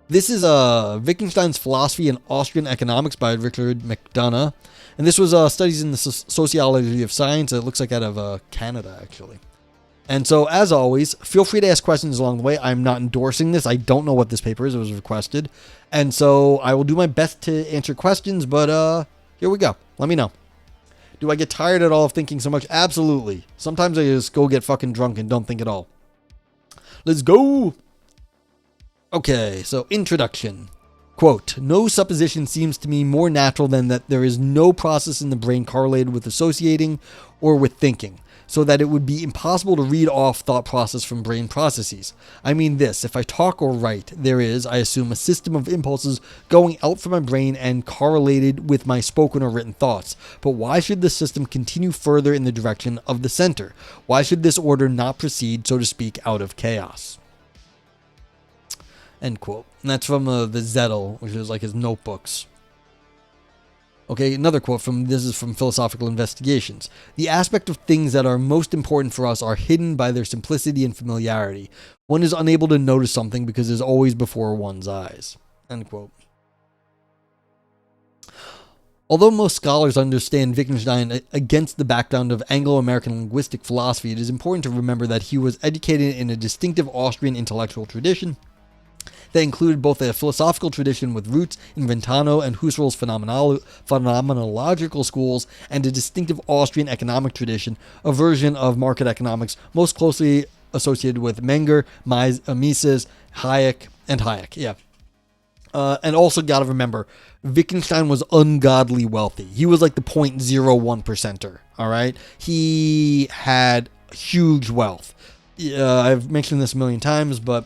This is Wittgenstein's Philosophy and Austrian Economics by Richard McDonough. And this was studies in the sociology of science. It looks like out of Canada, actually. And so, as always, feel free to ask questions along the way. I'm not endorsing this. I don't know what this paper is. It was requested. And so, I will do my best to answer questions, but here we go. Let me know. Do I get tired at all of thinking so much? Absolutely. Sometimes I just go get fucking drunk and don't think at all. Let's go! Okay, so introduction. Quote, no supposition seems to me more natural than that there is no process in the brain correlated with associating or with thinking, so that it would be impossible to read off thought process from brain processes. I mean this, if I talk or write, there is, I assume, a system of impulses going out from my brain and correlated with my spoken or written thoughts. But why should this system continue further in the direction of the center? Why should this order not proceed, so to speak, out of chaos? End quote. And that's from the Zettel, which is like his notebooks. Okay, another quote this is from Philosophical Investigations. The aspect of things that are most important for us are hidden by their simplicity and familiarity. One is unable to notice something because it is always before one's eyes. End quote. Although most scholars understand Wittgenstein against the background of Anglo-American linguistic philosophy, it is important to remember that he was educated in a distinctive Austrian intellectual tradition that included both a philosophical tradition with roots in Brentano and Husserl's phenomenological schools and a distinctive Austrian economic tradition, a version of market economics most closely associated with Menger, Mises, Hayek. Yeah. And also got to remember, Wittgenstein was ungodly wealthy. He was like the 0.01%er, all right? He had huge wealth. I've mentioned this a million times, but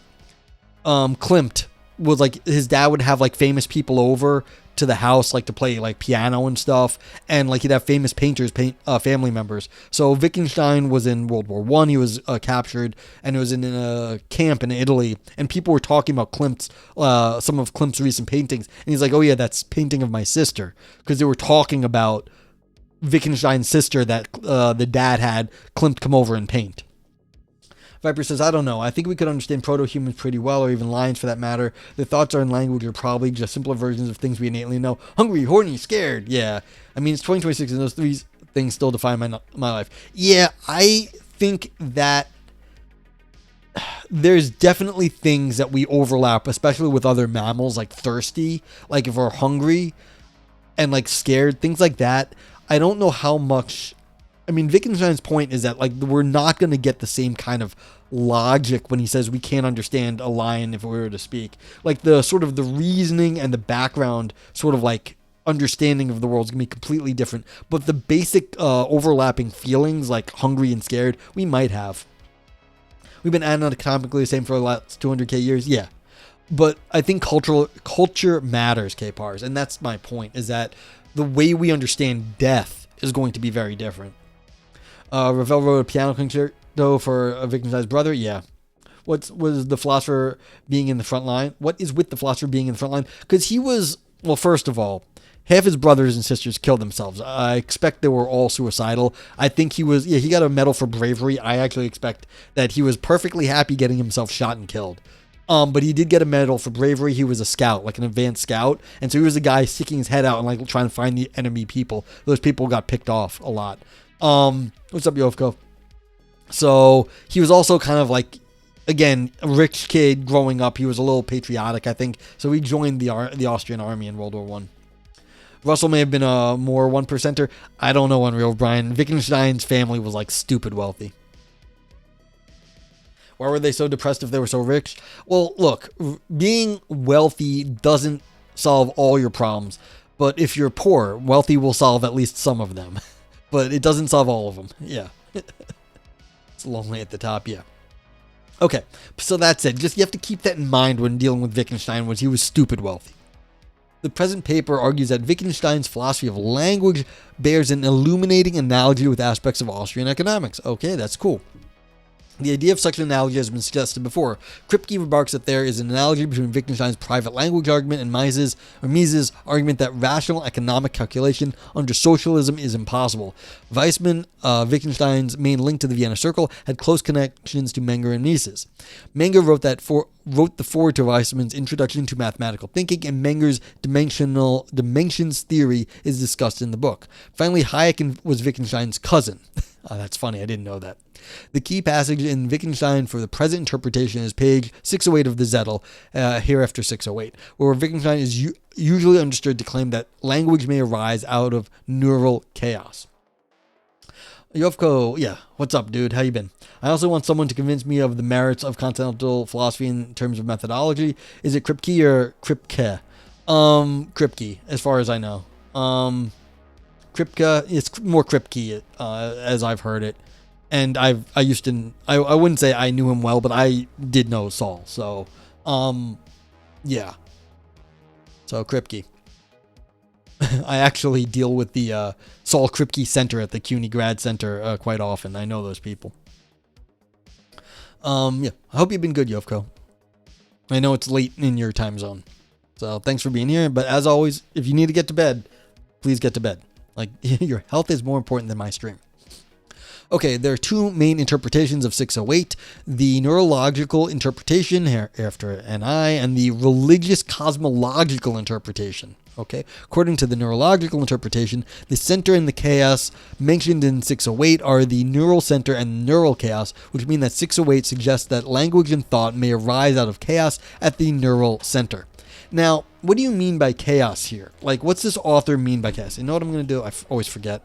Klimt was like, his dad would have like famous people over to the house, like to play like piano and stuff, and like he'd have famous painters family members. So Wittgenstein was in World War I. He was captured, and it was in a camp in Italy, and people were talking about Klimt's some of Klimt's recent paintings, and he's like, oh yeah, that's painting of my sister, because they were talking about Wittgenstein's sister that the dad had Klimt come over and paint. Viper says, I don't know. I think we could understand proto-humans pretty well, or even lions for that matter. Their thoughts are in language are probably just simpler versions of things we innately know. Hungry, horny, scared. Yeah. I mean, it's 2026 and those three things still define my life. Yeah, I think that there's definitely things that we overlap, especially with other mammals, like thirsty, like if we're hungry and like scared, things like that. I don't know how much... I mean, Wittgenstein's point is that like we're not going to get the same kind of logic when he says we can't understand a lion if we were to speak. Like the sort of the reasoning and the background sort of like understanding of the world is going to be completely different. But the basic overlapping feelings like hungry and scared, we might have. We've been anatomically the same for the last 200k years. Yeah. But I think culture matters, K-Pars. And that's my point, is that the way we understand death is going to be very different. Ravel wrote a piano concerto for Wittgenstein's brother. Yeah. What was the philosopher being in the front line? What is with the philosopher being in the front line? Because he was, well, first of all, half his brothers and sisters killed themselves. I expect they were all suicidal. I think he was, he got a medal for bravery. I actually expect that he was perfectly happy getting himself shot and killed. But he did get a medal for bravery. He was a scout, like an advanced scout. And so he was the guy sticking his head out and like trying to find the enemy people. Those people got picked off a lot. What's up, Yovko? So he was also kind of like, again, a rich kid growing up. He was a little patriotic, I think. So he joined the Austrian army in World War I. Russell may have been a more 1%er. I don't know, Unreal Brian. Wittgenstein's family was like stupid wealthy. Why were they so depressed if they were so rich? Well, look, being wealthy doesn't solve all your problems. But if you're poor, wealthy will solve at least some of them. But it doesn't solve all of them. Yeah. It's lonely at the top, yeah. Okay, so that's it. Just you have to keep that in mind when dealing with Wittgenstein, was he was stupid wealthy. The present paper argues that Wittgenstein's philosophy of language bears an illuminating analogy with aspects of Austrian economics. Okay, that's cool. The idea of such an analogy has been suggested before. Kripke remarks that there is an analogy between Wittgenstein's private language argument and Mises' argument that rational economic calculation under socialism is impossible. Weissmann, Wittgenstein's main link to the Vienna Circle, had close connections to Menger and Mises. Menger wrote the foreword to Weissmann's Introduction to Mathematical Thinking, and Menger's dimensions theory is discussed in the book. Finally, Hayek was Wittgenstein's cousin. That's funny, I didn't know that. The key passage in Wittgenstein for the present interpretation is page 608 of the Zettel, hereafter 608, where Wittgenstein is usually understood to claim that language may arise out of neural chaos. Yovko, yeah, what's up, dude? How you been? I also want someone to convince me of the merits of continental philosophy in terms of methodology. Is it Kripke or Kripke? Kripke, as far as I know. Kripke, it's more Kripke, as I've heard it. And I wouldn't say I knew him well, but I did know Saul. So, yeah. So Kripke. I actually deal with the Saul Kripke Center at the CUNY Grad Center quite often. I know those people. Yeah. I hope you've been good, Yovko. I know it's late in your time zone. So thanks for being here. But as always, if you need to get to bed, please get to bed. Like, your health is more important than my stream. Okay, there are two main interpretations of 608, the neurological interpretation, after NI, and the religious cosmological interpretation. Okay, according to the neurological interpretation, the center and the chaos mentioned in 608 are the neural center and neural chaos, which mean that 608 suggests that language and thought may arise out of chaos at the neural center. Now, what do you mean by chaos here? Like, what's this author mean by chaos? You know what I'm going to do? I always forget.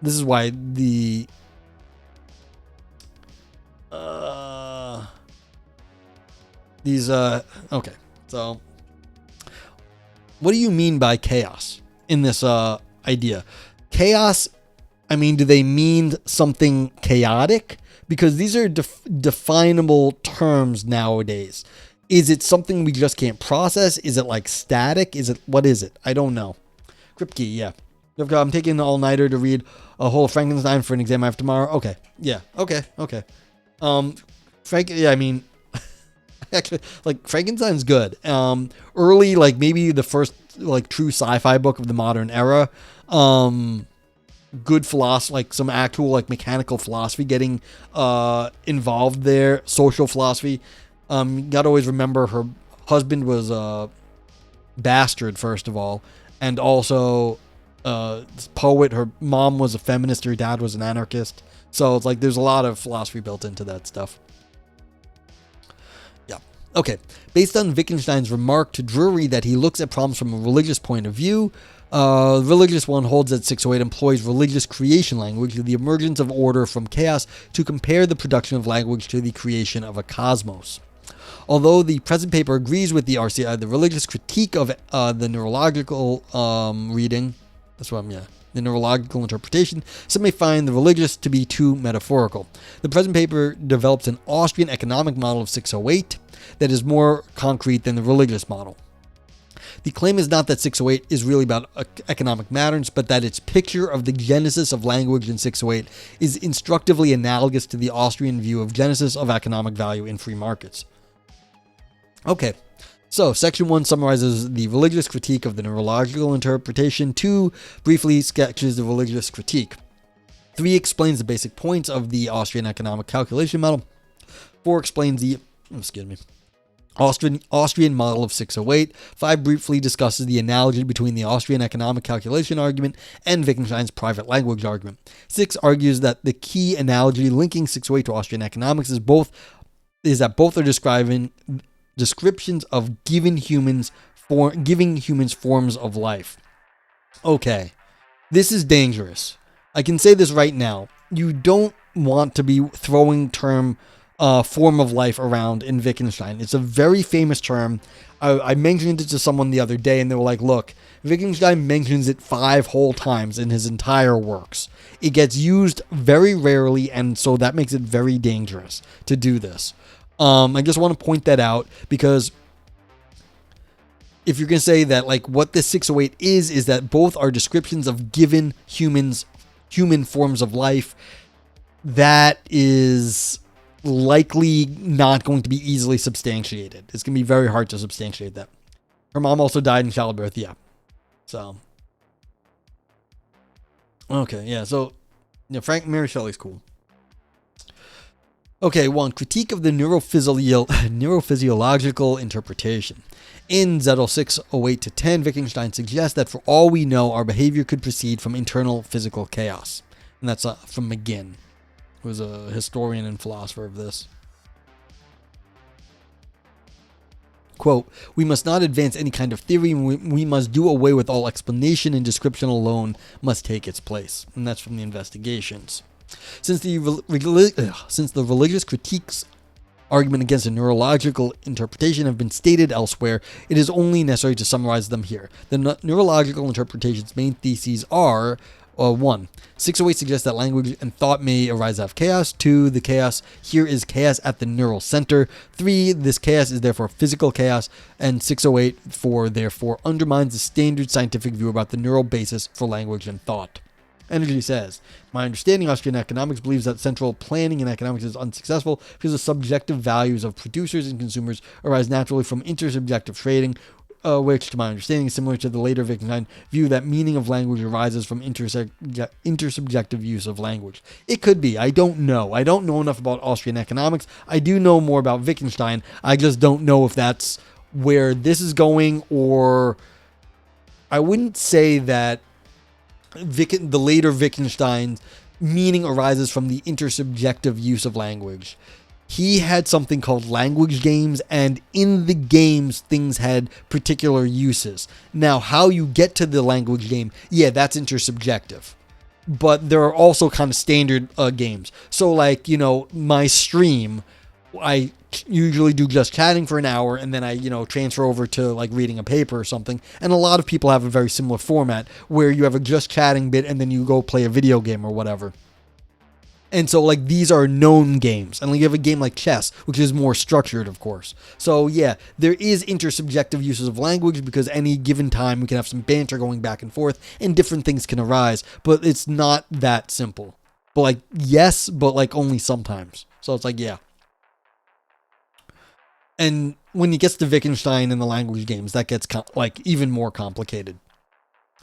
This is why okay. So, what do you mean by chaos in this idea? Chaos, I mean, do they mean something chaotic? Because these are definable terms nowadays. Is it something we just can't process? Is it like static? What is it? I don't know. Kripke, yeah. I'm taking an all-nighter to read a whole Frankenstein for an exam I have tomorrow. Okay. Yeah. Okay. Yeah, I mean, actually, like, Frankenstein's good. Early, like, maybe the first, like, true sci-fi book of the modern era. Good philosophy, like, some actual, like, mechanical philosophy getting involved there. Social philosophy. You gotta always remember her husband was a bastard, first of all. And also... poet, her mom was a feminist, her dad was an anarchist, so it's like there's a lot of philosophy built into that stuff. Yeah. Okay. Based on Wittgenstein's remark to Drury that he looks at problems from a religious point of view, the religious one holds that 608 employs religious creation language, the emergence of order from chaos, to compare the production of language to the creation of a cosmos. Although the present paper agrees with the RCI, the religious critique of the neurological reading, the neurological interpretation, some may find the religious to be too metaphorical. The present paper develops an Austrian economic model of 608 that is more concrete than the religious model. The claim is not that 608 is really about economic matters, but that its picture of the genesis of language in 608 is instructively analogous to the Austrian view of genesis of economic value in free markets. Okay. So, Section 1 summarizes the religious critique of the neurological interpretation. 2 briefly sketches the religious critique. 3 explains the basic points of the Austrian economic calculation model. 4 explains the Austrian model of 608. 5 briefly discusses the analogy between the Austrian economic calculation argument and Wittgenstein's private language argument. 6 argues that the key analogy linking 608 to Austrian economics is that both are describing descriptions of giving humans forms of life. Okay, this is dangerous. I can say this right now. You don't want to be throwing term form of life around in Wittgenstein. It's a very famous term. I mentioned it to someone the other day, and they were like, look, Wittgenstein mentions it 5 whole times in his entire works. It gets used very rarely, and so that makes it very dangerous to do this. I just want to point that out, because if you're going to say that, like, what this 608 is that both are descriptions of given human forms of life, that is likely not going to be easily substantiated. It's going to be very hard to substantiate that. Her mom also died in childbirth, yeah. So, okay, yeah, so, Frank Mary Shelley's cool. Okay, 1. Critique of the neurophysiological interpretation. In Zettel 608-10, Wittgenstein suggests that for all we know, our behavior could proceed from internal physical chaos. And that's from McGinn, who was a historian and philosopher of this. Quote, we must not advance any kind of theory, we must do away with all explanation, and description alone must take its place. And that's from the Investigations. Since the religious critiques argument against a neurological interpretation have been stated elsewhere, it is only necessary to summarize them here. The neurological interpretation's main theses are 1. 608 suggests that language and thought may arise out of chaos. 2. The chaos here is chaos at the neural center. 3. This chaos is therefore physical chaos. And 608, therefore, undermines the standard scientific view about the neural basis for language and thought. Energy says, my understanding, Austrian economics believes that central planning in economics is unsuccessful because the subjective values of producers and consumers arise naturally from intersubjective trading, which, to my understanding, is similar to the later Wittgenstein view that meaning of language arises from intersubjective use of language. It could be. I don't know. I don't know enough about Austrian economics. I do know more about Wittgenstein. I just don't know if that's where this is going, or I wouldn't say that the later Wittgenstein's meaning arises from the intersubjective use of language. He had something called language games, and in the games, things had particular uses. Now, how you get to the language game, yeah, that's intersubjective. But there are also kind of standard games. So, like, my stream, I usually do just chatting for an hour, and then I, transfer over to like reading a paper or something. And a lot of people have a very similar format where you have a just chatting bit and then you go play a video game or whatever. And so like these are known games. And like you have a game like chess, which is more structured, of course. So yeah, there is intersubjective uses of language because any given time we can have some banter going back and forth and different things can arise, but it's not that simple. But like, yes, but like only sometimes. So it's like, yeah. And when it gets to Wittgenstein and the language games, that gets like even more complicated.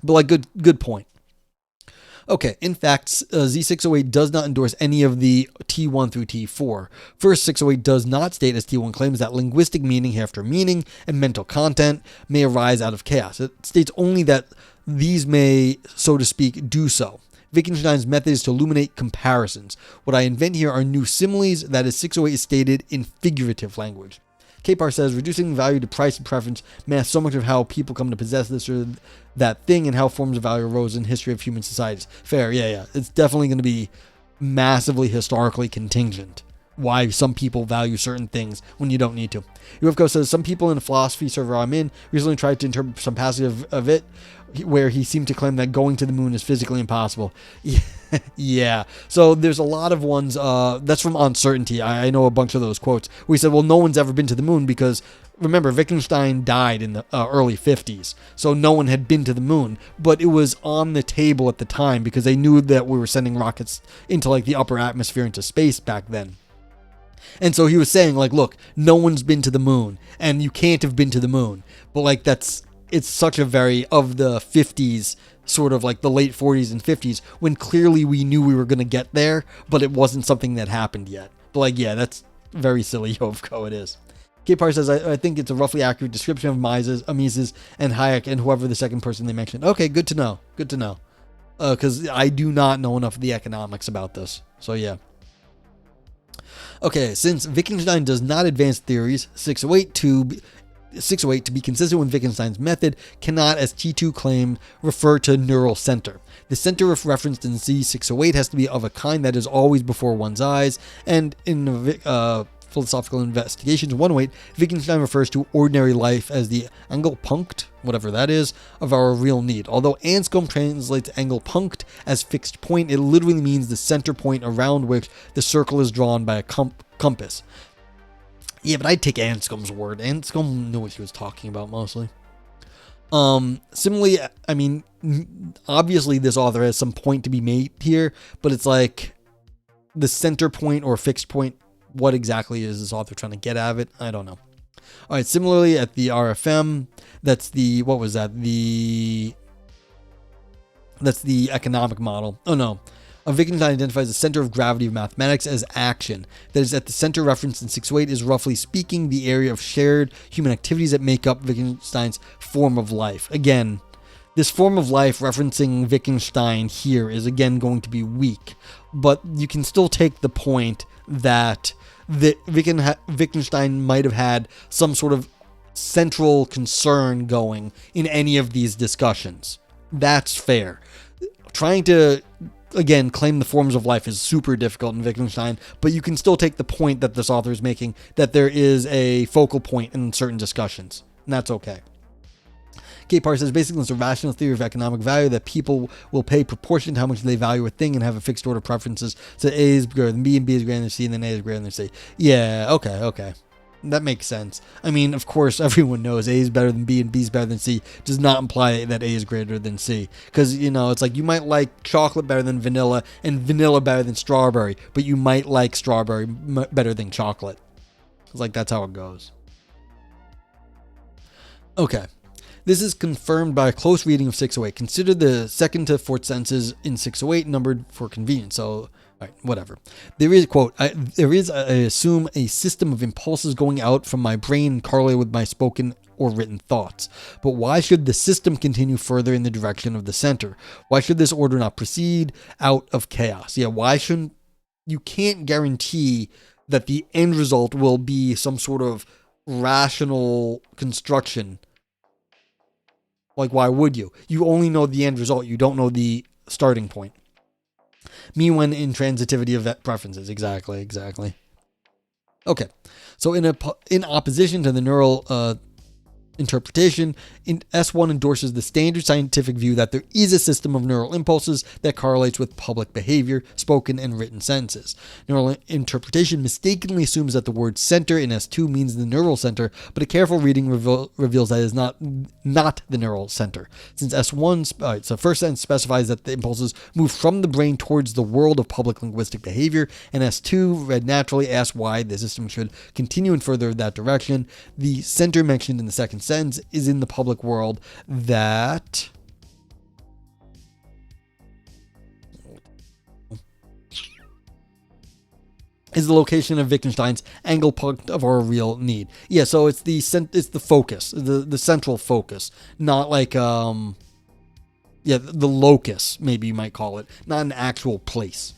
But like, good point. Okay, in fact, Z608 does not endorse any of the T1 through T4. First, 608 does not state, as T1 claims, that linguistic meaning after meaning and mental content may arise out of chaos. It states only that these may, so to speak, do so. Wittgenstein's method is to illuminate comparisons. What I invent here are new similes, that is, 608 is stated in figurative language. Capar says, reducing value to price and preference masks so much of how people come to possess this or that thing and how forms of value arose in the history of human societies. Fair, yeah. It's definitely going to be massively historically contingent why some people value certain things when you don't need to. Ufko says, some people in the philosophy server I'm in recently tried to interpret some passage of it where he seemed to claim that going to the moon is physically impossible. Yeah. So there's a lot of ones, that's from Uncertainty. I know a bunch of those quotes. We said, well, no one's ever been to the moon because, remember, Wittgenstein died in the early 50s. So no one had been to the moon. But it was on the table at the time because they knew that we were sending rockets into like the upper atmosphere into space back then. And so he was saying, like, look, no one's been to the moon and you can't have been to the moon. But like, it's such a very of the 50s, sort of like the late 40s and 50s, when clearly we knew we were going to get there, but it wasn't something that happened yet. But like, yeah, that's very silly, Yovko, it is. Capar says, I think it's a roughly accurate description of Mises and Hayek and whoever the second person they mentioned. Okay, good to know. Good to know. Because I do not know enough of the economics about this. So yeah. Okay, since Wittgenstein does not advance theories, 608 to be consistent with Wittgenstein's method cannot, as T2 claimed, refer to neural center. The center referenced in Z608 has to be of a kind that is always before one's eyes, and in Philosophical Investigations 108, Wittgenstein refers to ordinary life as the Angelpunkt, whatever that is, of our real need. Although Anscombe translates Angelpunkt as fixed point, it literally means the center point around which the circle is drawn by a compass. Yeah, but I'd take Anscombe's word. Anscombe knew what he was talking about mostly. Similarly, I mean, obviously this author has some point to be made here, but it's like, the center point or fixed point. What exactly is this author trying to get out of it? I don't know. All right. Similarly, at the RFM, that's the, what was that? That's the economic model. Oh no. Wittgenstein identifies the center of gravity of mathematics as action. That is, at the center referenced in 608 is, roughly speaking, the area of shared human activities that make up Wittgenstein's form of life. Again, this form of life referencing Wittgenstein here is again going to be weak, but you can still take the point that Wittgenstein might have had some sort of central concern going in any of these discussions. That's fair. Trying to, again, claim the forms of life is super difficult in Wittgenstein, but you can still take the point that this author is making, that there is a focal point in certain discussions, and that's okay. Capehart says, basically, it's a rational theory of economic value that people will pay proportion to how much they value a thing and have a fixed order of preferences. So A is greater than B, and B is greater than C, and then A is greater than C. Yeah, okay. That makes sense. I mean, of course, everyone knows A is better than B and B is better than C does not imply that A is greater than C. Because, you know, it's like you might like chocolate better than vanilla and vanilla better than strawberry, but you might like strawberry better than chocolate. It's like, that's how it goes. Okay. This is confirmed by a close reading of 608. Consider the second to fourth sentences in 608 numbered for convenience. So, all right, whatever. There is, quote, I assume, a system of impulses going out from my brain and correlated with my spoken or written thoughts. But why should the system continue further in the direction of the center? Why should this order not proceed out of chaos? Yeah, why shouldn't... You can't guarantee that the end result will be some sort of rational construction. Like, why would you? You only know the end result. You don't know the starting point. Me when intransitivity of preferences. Exactly. Okay. So in opposition to the neural interpretation, S1 endorses the standard scientific view that there is a system of neural impulses that correlates with public behavior, spoken and written sentences. Neural interpretation mistakenly assumes that the word center in S2 means the neural center, but a careful reading reveals that it is not the neural center. Since S1, so first sentence specifies that the impulses move from the brain towards the world of public linguistic behavior, and S2, read naturally, asks why the system should continue in further that direction. The center mentioned in the second sentence is in the public world that is the location of Wittgenstein's angle point of our real need. Yeah, so it's the focus, the central focus, not like the locus, maybe you might call it, not an actual place.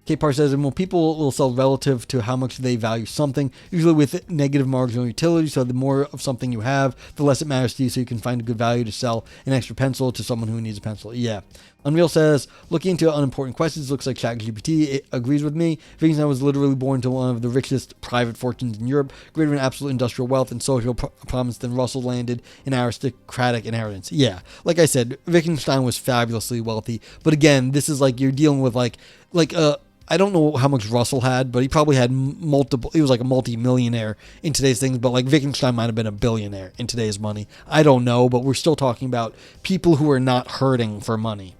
Capehart says, and well, people will sell relative to how much they value something, usually with negative marginal utility. So the more of something you have, the less it matters to you. So you can find a good value to sell an extra pencil to someone who needs a pencil. Yeah. Unreal says, looking into unimportant questions, looks like ChatGPT agrees with me. Wittgenstein was literally born to one of the richest private fortunes in Europe, greater in absolute industrial wealth and social prominence than Russell landed in aristocratic inheritance. Yeah. Like I said, Wittgenstein was fabulously wealthy. But again, this is like you're dealing with I don't know how much Russell had, but he probably had multiple. He was like a multi-millionaire in today's things, but like Wittgenstein might have been a billionaire in today's money. I don't know, but we're still talking about people who are not hurting for money.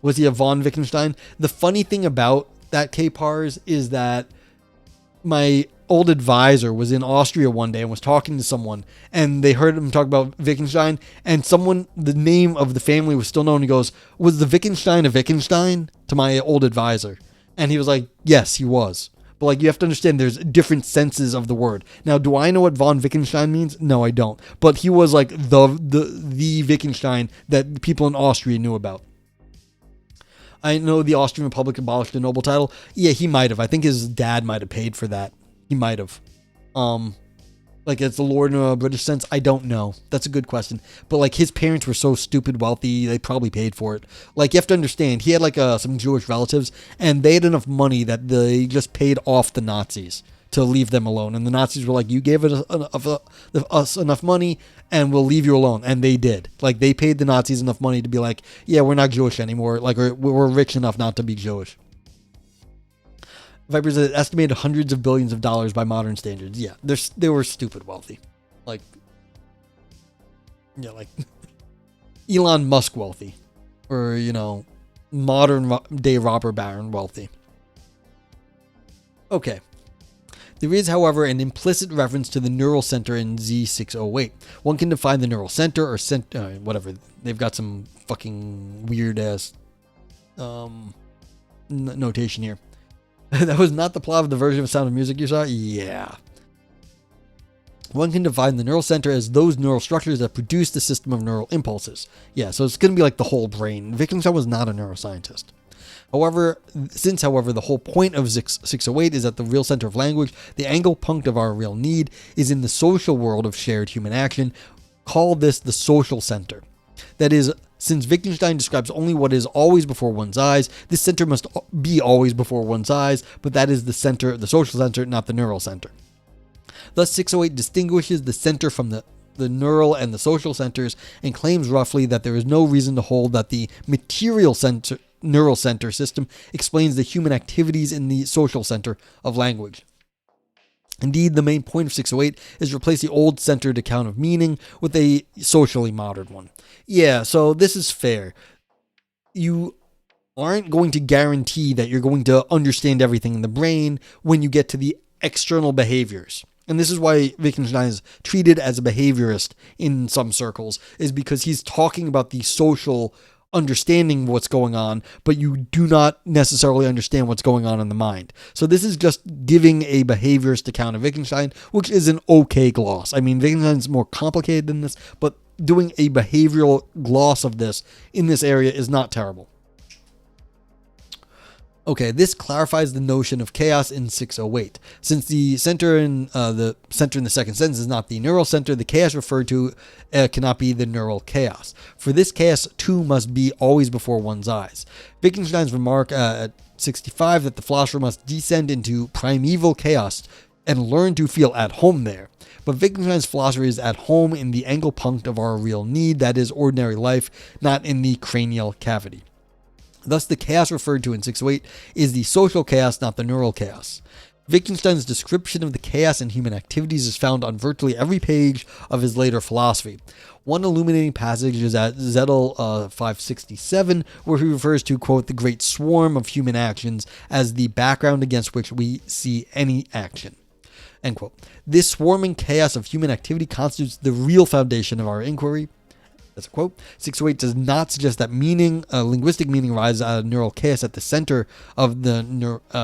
Was he a von Wittgenstein? The funny thing about that Capars is that my old advisor was in Austria one day and was talking to someone, and they heard him talk about Wittgenstein, and the name of the family was still known. He goes, was the Wittgenstein a Wittgenstein? To my old advisor. And he was like, yes, he was. But like, you have to understand there's different senses of the word. Now, do I know what von Wittgenstein means? No, I don't. But he was like the Wittgenstein that people in Austria knew about. I know the Austrian Republic abolished the noble title. Yeah, he might have. I think his dad might have paid for that. He might have. Like, it's the Lord in a British sense. I don't know. That's a good question. But like, his parents were so stupid wealthy, they probably paid for it. Like, you have to understand, he had like some Jewish relatives, and they had enough money that they just paid off the Nazis to leave them alone. And the Nazis were like, you gave us enough money, and we'll leave you alone. And they did. Like, they paid the Nazis enough money to be like, yeah, we're not Jewish anymore. Like, we're rich enough not to be Jewish. Vipers estimated hundreds of billions of dollars by modern standards. Yeah, they were stupid wealthy. Like Elon Musk wealthy. Or, modern day robber baron wealthy. Okay. There is, however, an implicit reference to the neural center in Z608. One can define the neural center or whatever. They've got some fucking weird ass notation here. That was not the plot of the version of Sound of Music you saw? Yeah. One can define the neural center as those neural structures that produce the system of neural impulses. Yeah, so it's going to be like the whole brain. Wittgenstein was not a neuroscientist. However, the whole point of 608 is that the real center of language, the angle punct of our real need, is in the social world of shared human action. Call this the social center. That is, since Wittgenstein describes only what is always before one's eyes, this center must be always before one's eyes, but that is the center, the social center, not the neural center. Thus, 608 distinguishes the center from the neural and the social centers and claims roughly that there is no reason to hold that the material center, neural center system explains the human activities in the social center of language. Indeed, the main point of 608 is to replace the old centered account of meaning with a socially modern one. Yeah, so this is fair. You aren't going to guarantee that you're going to understand everything in the brain when you get to the external behaviors. And this is why Wittgenstein is treated as a behaviorist in some circles, is because he's talking about the social understanding what's going on, but you do not necessarily understand what's going on in the mind. So this is just giving a behaviorist account of Wittgenstein, which is an okay gloss. I mean, Wittgenstein's more complicated than this, but doing a behavioral gloss of this in this area is not terrible. Okay, this clarifies the notion of chaos in 608. Since the center in the second sentence is not the neural center, the chaos referred to cannot be the neural chaos. For this chaos, too, must be always before one's eyes. Wittgenstein's remark at 65 that the philosopher must descend into primeval chaos and learn to feel at home there. But Wittgenstein's philosophy is at home in the angle punct of our real need, that is, ordinary life, not in the cranial cavity. Thus, the chaos referred to in 608 is the social chaos, not the neural chaos. Wittgenstein's description of the chaos in human activities is found on virtually every page of his later philosophy. One illuminating passage is at Zettel 567, where he refers to, quote, the great swarm of human actions as the background against which we see any action. End quote. This swarming chaos of human activity constitutes the real foundation of our inquiry. That's a quote. 608 does not suggest that linguistic meaning arises out of neural chaos at the center of the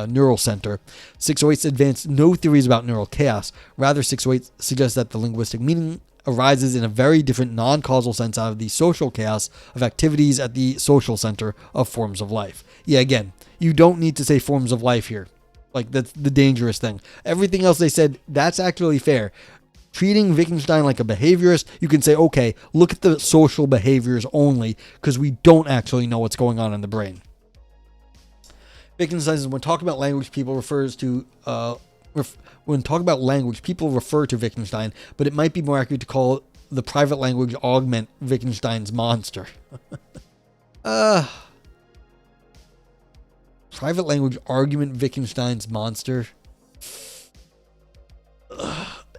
neural center. 608 advanced no theories about neural chaos. Rather, 608 suggests that the linguistic meaning arises in a very different non-causal sense out of the social chaos of activities at the social center of forms of life. Yeah, again, you don't need to say forms of life here. Like, that's the dangerous thing. Everything else they said, that's actually fair. Treating Wittgenstein like a behaviorist, you can say, okay, look at the social behaviors only, because we don't actually know what's going on in the brain. Wittgenstein says when talking about language, people refer to Wittgenstein, but it might be more accurate to call the private language augment Wittgenstein's monster. Private language argument Wittgenstein's monster.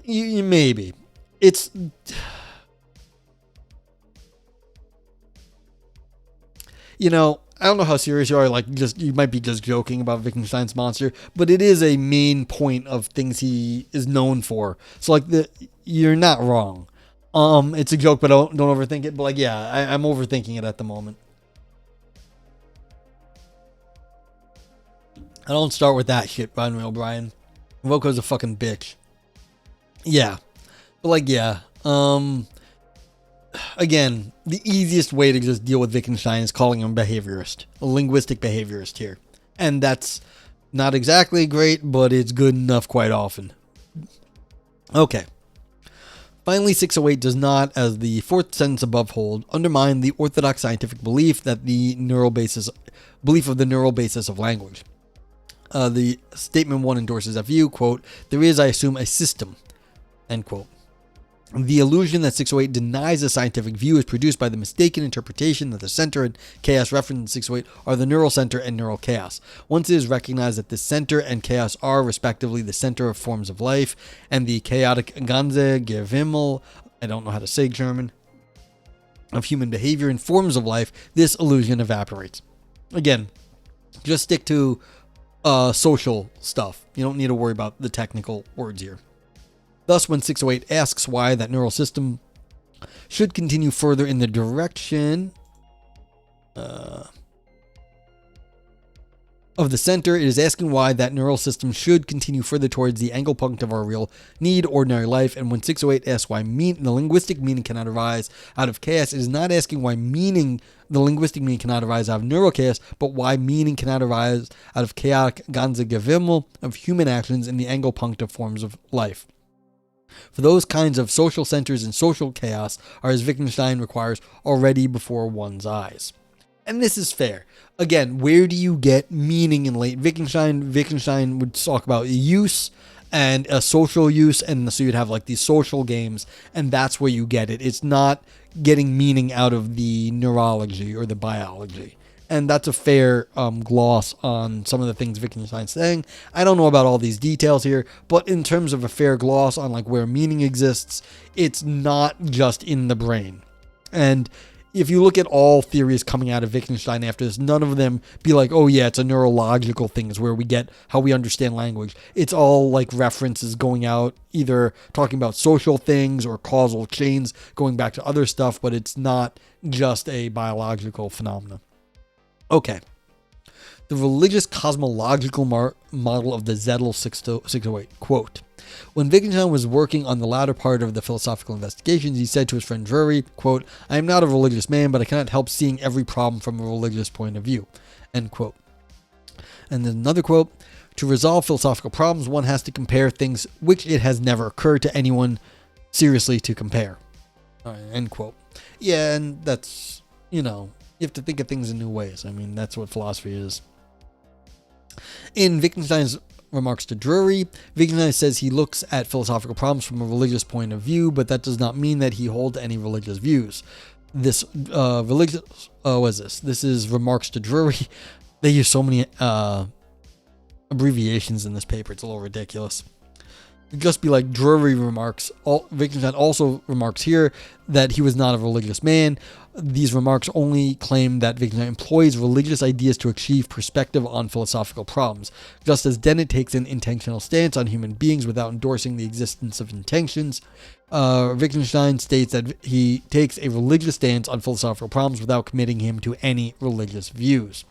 Maybe. It's... You know, I don't know how serious you are, you might be just joking about Wittgenstein's monster, but it is a main point of things he is known for. So, you're not wrong. It's a joke, but don't overthink it. But, I'm overthinking it at the moment. I don't start with that shit, Brian O'Brien. Voko's a fucking bitch. Yeah. But again, the easiest way to just deal with Wittgenstein is calling him a behaviorist, a linguistic behaviorist here. And that's not exactly great, but it's good enough quite often. Okay. Finally, 608 does not, as the fourth sentence above hold, undermine the orthodox scientific belief that the neural basis of language. The statement 1 endorses that view, quote, there is, I assume, a system, end quote. The illusion that 608 denies a scientific view is produced by the mistaken interpretation that the center and chaos referenced in 608 are the neural center and neural chaos. Once it is recognized that the center and chaos are, respectively, the center of forms of life and the chaotic Ganze, Gewimmel, I don't know how to say German, of human behavior and forms of life, this illusion evaporates. Again, just stick to social stuff. You don't need to worry about the technical words here. Thus, when 608 asks why that neural system should continue further in the direction of the center, it is asking why that neural system should continue further towards the angle point of our real need, ordinary life. And when 608 asks why the linguistic meaning cannot arise out of chaos, it is not asking why the linguistic meaning cannot arise out of neural chaos, but why meaning cannot arise out of chaotic ganze Gewimmel of human actions in the angle puncta forms of life. For those kinds of social centers and social chaos are, as Wittgenstein requires, already before one's eyes. And this is fair. Again, where do you get meaning in late Wittgenstein? Wittgenstein would talk about use and a social use, and so you'd have like these social games, and that's where you get it. It's not getting meaning out of the neurology or the biology. And that's a fair gloss on some of the things Wittgenstein's saying. I don't know about all these details here, but in terms of a fair gloss on like where meaning exists, it's not just in the brain. And if you look at all theories coming out of Wittgenstein after this, none of them be like, oh yeah, it's a neurological thing. It's where we get how we understand language. It's all like references going out, either talking about social things or causal chains going back to other stuff, but it's not just a biological phenomenon. Okay. The religious cosmological model of the Zettel 608, quote, when Wittgenstein was working on the latter part of the philosophical investigations, he said to his friend Drury, quote, I am not a religious man, but I cannot help seeing every problem from a religious point of view, end quote. And then another quote, to resolve philosophical problems, one has to compare things which it has never occurred to anyone seriously to compare, end quote. Yeah, and that's, you have to think of things in new ways. I mean, that's what philosophy is. In Wittgenstein's remarks to Drury, Wittgenstein says he looks at philosophical problems from a religious point of view, but that does not mean that he holds any religious views. This This is remarks to Drury. They use so many abbreviations in this paper. It's a little ridiculous. It'd just be like Drury remarks. Wittgenstein also remarks here that he was not a religious man. These remarks only claim that Wittgenstein employs religious ideas to achieve perspective on philosophical problems, just as Dennett takes an intentional stance on human beings without endorsing the existence of intentions. Wittgenstein states that he takes a religious stance on philosophical problems without committing him to any religious views.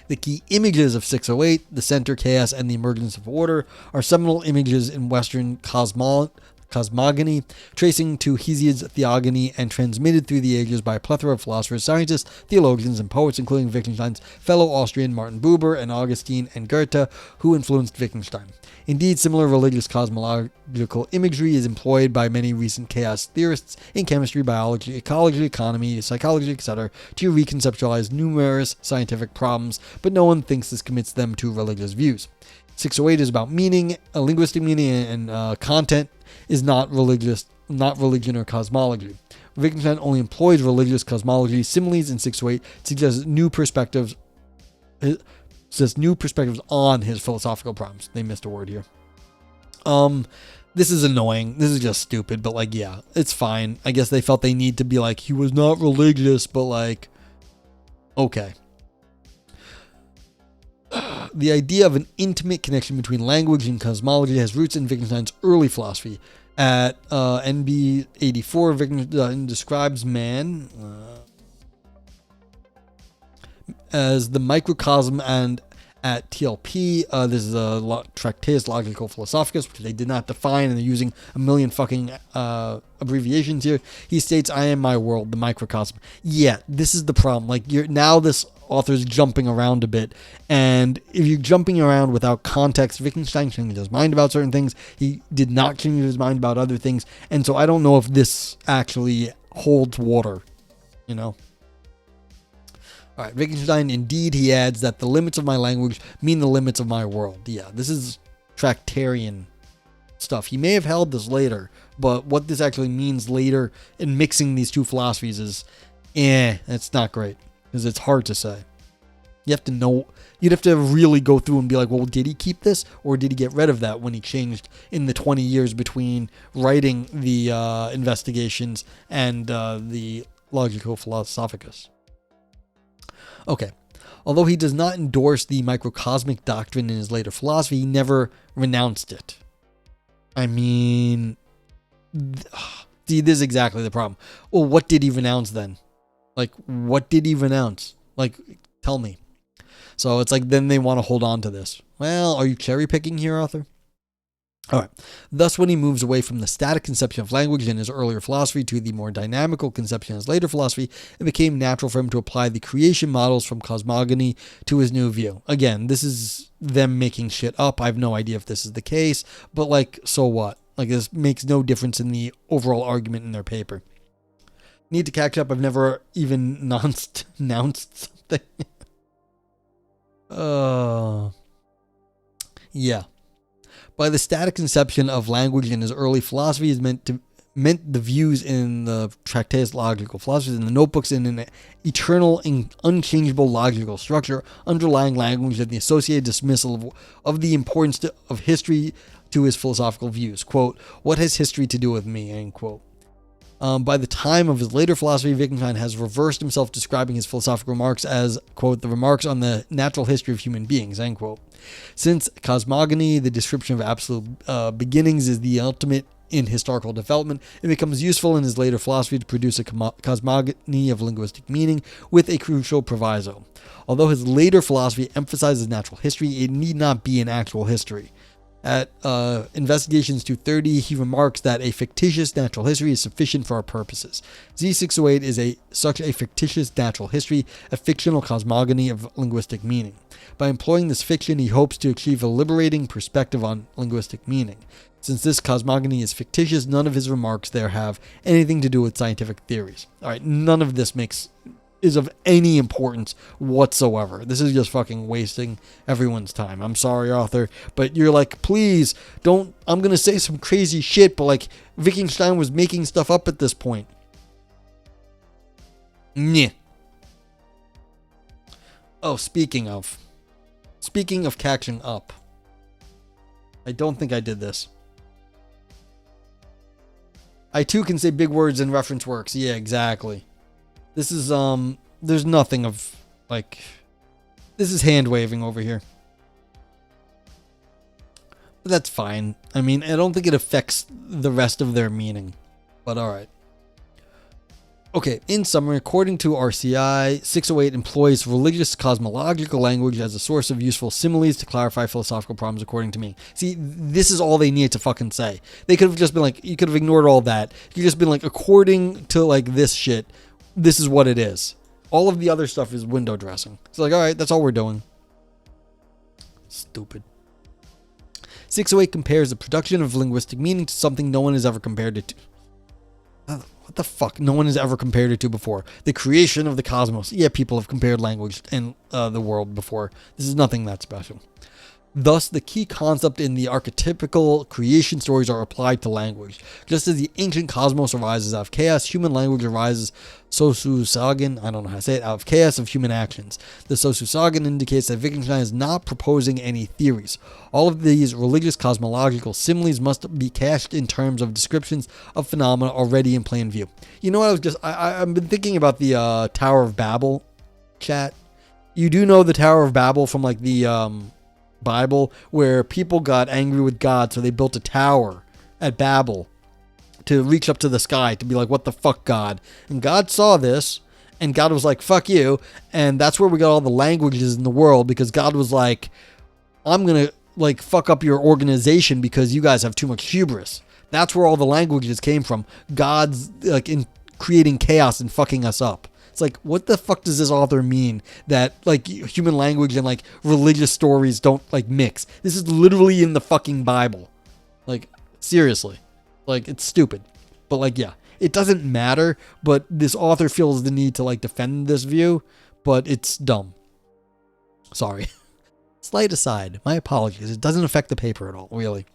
The key images of 608, the center, chaos, and the emergence of order, are seminal images in Western cosmogony, tracing to Hesiod's theogony and transmitted through the ages by a plethora of philosophers, scientists, theologians, and poets, including Wittgenstein's fellow Austrian Martin Buber and Augustine and Goethe, who influenced Wittgenstein. Indeed, similar religious cosmological imagery is employed by many recent chaos theorists in chemistry, biology, ecology, economy, psychology, etc., to reconceptualize numerous scientific problems, but no one thinks this commits them to religious views. 608 is about meaning, linguistic meaning, and content is not religion or cosmology. Wittgenstein only employs religious cosmology. Similes in 608 suggests new perspectives on his philosophical problems. They missed a word here. This is annoying. This is just stupid, but like, yeah, it's fine. I guess they felt they need to be like, he was not religious, but like, okay. The idea of an intimate connection between language and cosmology has roots in Wittgenstein's early philosophy. At NB 84, Wittgenstein describes man as the microcosm, and at TLP, this is a Tractatus Logico Philosophicus, which they did not define, and they're using a million fucking abbreviations here. He states, I am my world, the microcosm. Yeah, this is the problem. Like, now this author's jumping around a bit, and if you're jumping around without context, Wittgenstein changed his mind about certain things. He did not change his mind about other things, and so I don't know if this actually holds water, All right, Wittgenstein, indeed, he adds that the limits of my language mean the limits of my world. Yeah, this is Tractarian stuff. He may have held this later, but what this actually means later in mixing these two philosophies is, it's not great, because it's hard to say. You have to know, you'd have to really go through and be like, well, did he keep this, or did he get rid of that when he changed in the 20 years between writing the investigations and the Logico Philosophicus? Okay. Although he does not endorse the microcosmic doctrine in his later philosophy, he never renounced it. I mean, see, this is exactly the problem. Well, what did he renounce then? Like, what did he renounce? Like, tell me. So it's like, then they want to hold on to this. Well, are you cherry picking here, author? All right. Thus, when he moves away from the static conception of language in his earlier philosophy to the more dynamical conception in his later philosophy, it became natural for him to apply the creation models from cosmogony to his new view. Again, this is them making shit up. I have no idea if this is the case, but like, so what? Like, this makes no difference in the overall argument in their paper. Need to catch up. I've never even announced something. Yeah. By the static conception of language in his early philosophy is meant the views in the Tractatus Logical Philosophy and the notebooks in an eternal and unchangeable logical structure underlying language and the associated dismissal of the importance of history to his philosophical views. Quote, what has history to do with me? End quote. By the time of his later philosophy, Wittgenstein has reversed himself, describing his philosophical remarks as, quote, the remarks on the natural history of human beings, end quote. Since cosmogony, the description of absolute beginnings, is the ultimate in historical development, it becomes useful in his later philosophy to produce a cosmogony of linguistic meaning with a crucial proviso. Although his later philosophy emphasizes natural history, it need not be an actual history. At Investigations 230, he remarks that a fictitious natural history is sufficient for our purposes. Z608 is such a fictitious natural history, a fictional cosmogony of linguistic meaning. By employing this fiction, he hopes to achieve a liberating perspective on linguistic meaning. Since this cosmogony is fictitious, none of his remarks there have anything to do with scientific theories. All right, none of this is of any importance whatsoever. This is just fucking wasting everyone's time. I'm sorry, author, but you're like, please don't, I'm going to say some crazy shit, but like, Wittgenstein was making stuff up at this point. Nyeh. Oh, speaking of catching up. I don't think I did this. I too can say big words in reference works. Yeah, exactly. This is, there's nothing of, like, this is hand waving over here. But that's fine. I mean, I don't think it affects the rest of their meaning. But alright. Okay, in summary, according to RCI, 608 employs religious cosmological language as a source of useful similes to clarify philosophical problems, according to me. See, this is all they needed to fucking say. They could have just been like, you could have ignored all that. You could have just been like, according to, like, this shit, this is what it is. All of the other stuff is window dressing. It's like, all right, that's all we're doing. Stupid. 608 compares the production of linguistic meaning to something no one has ever compared it to. What the fuck? No one has ever compared it to before. The creation of the cosmos. Yeah, people have compared language and the world before. This is nothing that special. Thus, the key concept in the archetypical creation stories are applied to language. Just as the ancient cosmos arises out of chaos, human language arises sosusagen, I don't know how to say it, out of chaos of human actions. The sosusagen indicates that Wittgenstein is not proposing any theories. All of these religious cosmological similes must be cast in terms of descriptions of phenomena already in plain view. You know what, I've been thinking about the Tower of Babel chat. You do know the Tower of Babel from like the Bible, where people got angry with God, so they built a tower at Babel to reach up to the sky to be like, what the fuck, God? And God saw this, and God was like, fuck you. And that's where we got all the languages in the world, because God was like, I'm gonna like fuck up your organization because you guys have too much hubris. That's where all the languages came from. God's like in creating chaos and fucking us up. It's like, what the fuck does this author mean that like human language and like religious stories don't like mix? This is literally in the fucking Bible. Like, seriously. Like, it's stupid. But like, yeah, it doesn't matter, but this author feels the need to like defend this view, but it's dumb. Sorry. Slight aside. My apologies. It doesn't affect the paper at all, really.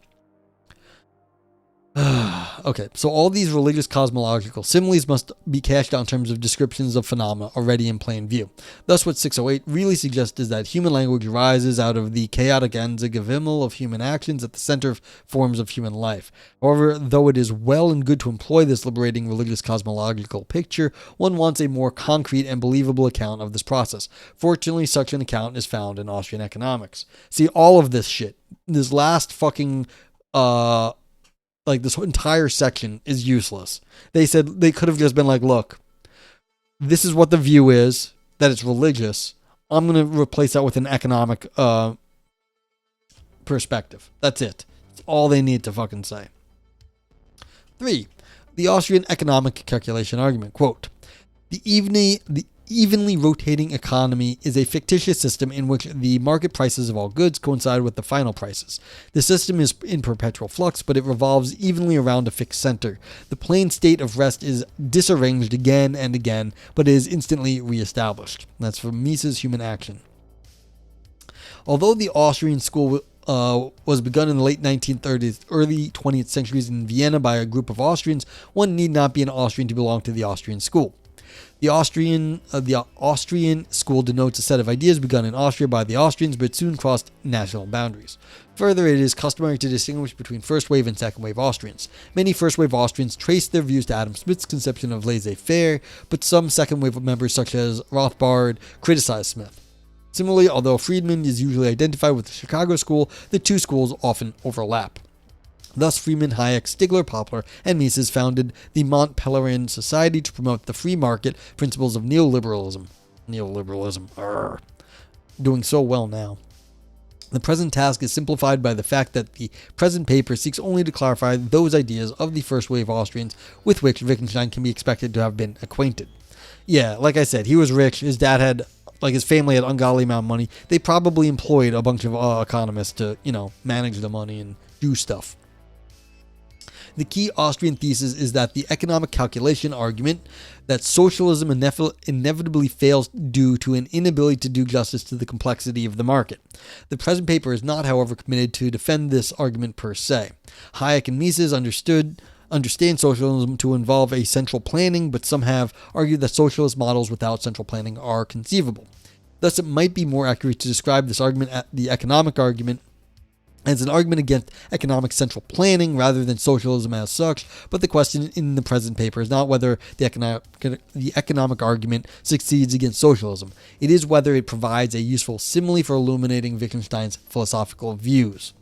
Okay, so all these religious cosmological similes must be cashed out in terms of descriptions of phenomena already in plain view. Thus, what 608 really suggests is that human language arises out of the chaotic anzigavimel of human actions at the center of forms of human life. However, though it is well and good to employ this liberating religious cosmological picture, one wants a more concrete and believable account of this process. Fortunately, such an account is found in Austrian economics. See, all of this shit, this last fucking, this entire section is useless. They said they could have just been like, look, this is what the view is, that it's religious. I'm going to replace that with an economic perspective. That's it. That's all they need to fucking say. 3. The Austrian economic calculation argument. Quote, the evenly rotating economy is a fictitious system in which the market prices of all goods coincide with the final prices. The system is in perpetual flux, but it revolves evenly around a fixed center. The plain state of rest is disarranged again and again, but is instantly reestablished. That's from Mises' Human Action. Although the Austrian school was begun in the late 1930s, early 20th centuries in Vienna by a group of Austrians, one need not be an Austrian to belong to the Austrian school. The Austrian school denotes a set of ideas begun in Austria by the Austrians, but soon crossed national boundaries. Further, it is customary to distinguish between first-wave and second-wave Austrians. Many first-wave Austrians trace their views to Adam Smith's conception of laissez-faire, but some second-wave members, such as Rothbard, criticize Smith. Similarly, although Friedman is usually identified with the Chicago school, the two schools often overlap. Thus, Friedman, Hayek, Stigler, Poplar, and Mises founded the Mont Pelerin Society to promote the free market principles of neoliberalism. Doing so well now. The present task is simplified by the fact that the present paper seeks only to clarify those ideas of the first-wave Austrians with which Wittgenstein can be expected to have been acquainted. Yeah, like I said, he was rich. His dad had, his family had ungodly amount of money. They probably employed a bunch of economists to, manage the money and do stuff. The key Austrian thesis is that the economic calculation argument that socialism inevitably fails due to an inability to do justice to the complexity of the market. The present paper is not, however, committed to defend this argument per se. Hayek and Mises understand socialism to involve a central planning, but some have argued that socialist models without central planning are conceivable. Thus, it might be more accurate to describe this argument as the economic argument as an argument against economic central planning rather than socialism as such, but the question in the present paper is not whether the economic argument succeeds against socialism. It is whether it provides a useful simile for illuminating Wittgenstein's philosophical views.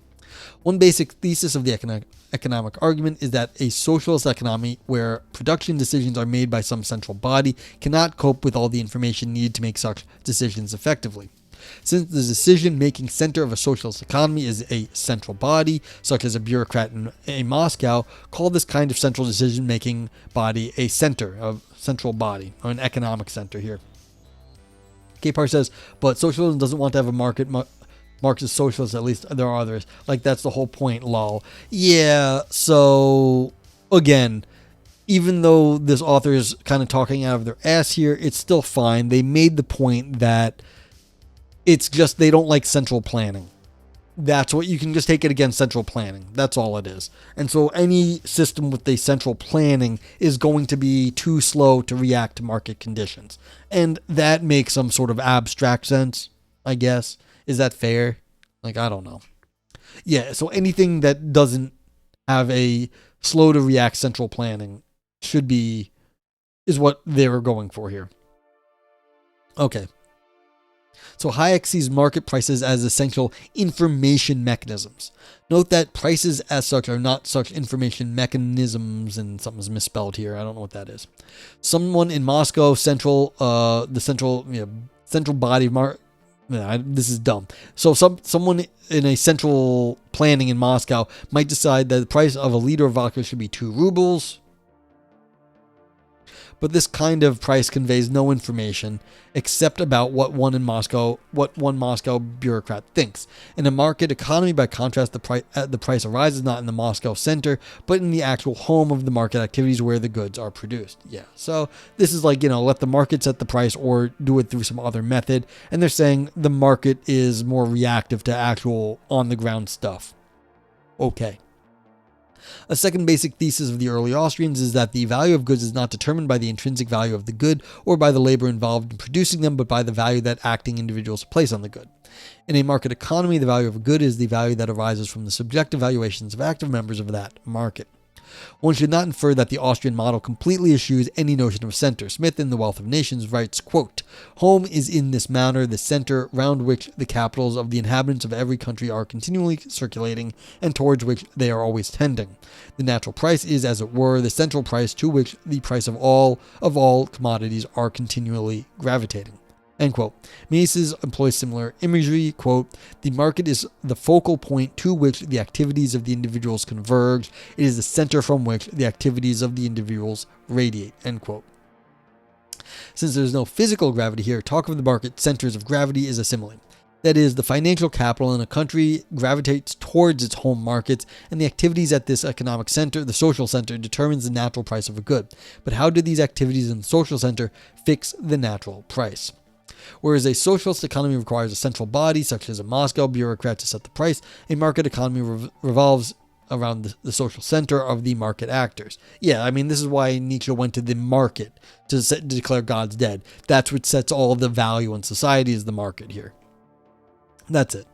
One basic thesis of the economic argument is that a socialist economy where production decisions are made by some central body cannot cope with all the information needed to make such decisions effectively. Since the decision-making center of a socialist economy is a central body, such as a bureaucrat in Moscow, call this kind of central decision-making body a central body, or an economic center here. Capar says, but socialism doesn't want to have a market. Marxist socialists, at least there are others. That's the whole point, lol. Yeah, so, again, even though this author is kind of talking out of their ass here, it's still fine. They made the point that it's just they don't like central planning. That's what you can just take it against central planning. That's all it is. And so any system with a central planning is going to be too slow to react to market conditions. And that makes some sort of abstract sense, I guess. Is that fair? I don't know. Yeah, so anything that doesn't have a slow to react central planning is what they were going for here. Okay. So Hayek sees market prices as essential information mechanisms. Note that prices as such are not such information mechanisms, and something's misspelled here. I don't know what that is. Someone in Moscow, central body of this is dumb. So someone in a central planning in Moscow might decide that the price of a liter of vodka should be 2 rubles. But this kind of price conveys no information except about what one Moscow bureaucrat thinks. In a market economy, by contrast, the price arises not in the Moscow center, but in the actual home of the market activities where the goods are produced. Yeah, so this is let the market set the price or do it through some other method. And they're saying the market is more reactive to actual on-the-ground stuff. Okay. A second basic thesis of the early Austrians is that the value of goods is not determined by the intrinsic value of the good or by the labor involved in producing them, but by the value that acting individuals place on the good. In a market economy, the value of a good is the value that arises from the subjective valuations of active members of that market. One should not infer that the Austrian model completely eschews any notion of center. Smith, in The Wealth of Nations, writes, quote, "Home is in this manner the center round which the capitals of the inhabitants of every country are continually circulating and towards which they are always tending. The natural price is, as it were, the central price to which the price of all commodities are continually gravitating." End quote. Mises employs similar imagery. Quote, "The market is the focal point to which the activities of the individuals converge. It is the center from which the activities of the individuals radiate." End quote. Since there is no physical gravity here, talk of the market centers of gravity is a simile. That is, the financial capital in a country gravitates towards its home markets, and the activities at this economic center, the social center, determines the natural price of a good. But how do these activities in the social center fix the natural price? Whereas a socialist economy requires a central body, such as a Moscow bureaucrat, to set the price, a market economy revolves around the social center of the market actors. Yeah, I mean, this is why Nietzsche went to the market to declare God's dead. That's what sets all of the value in society, is the market here. That's it.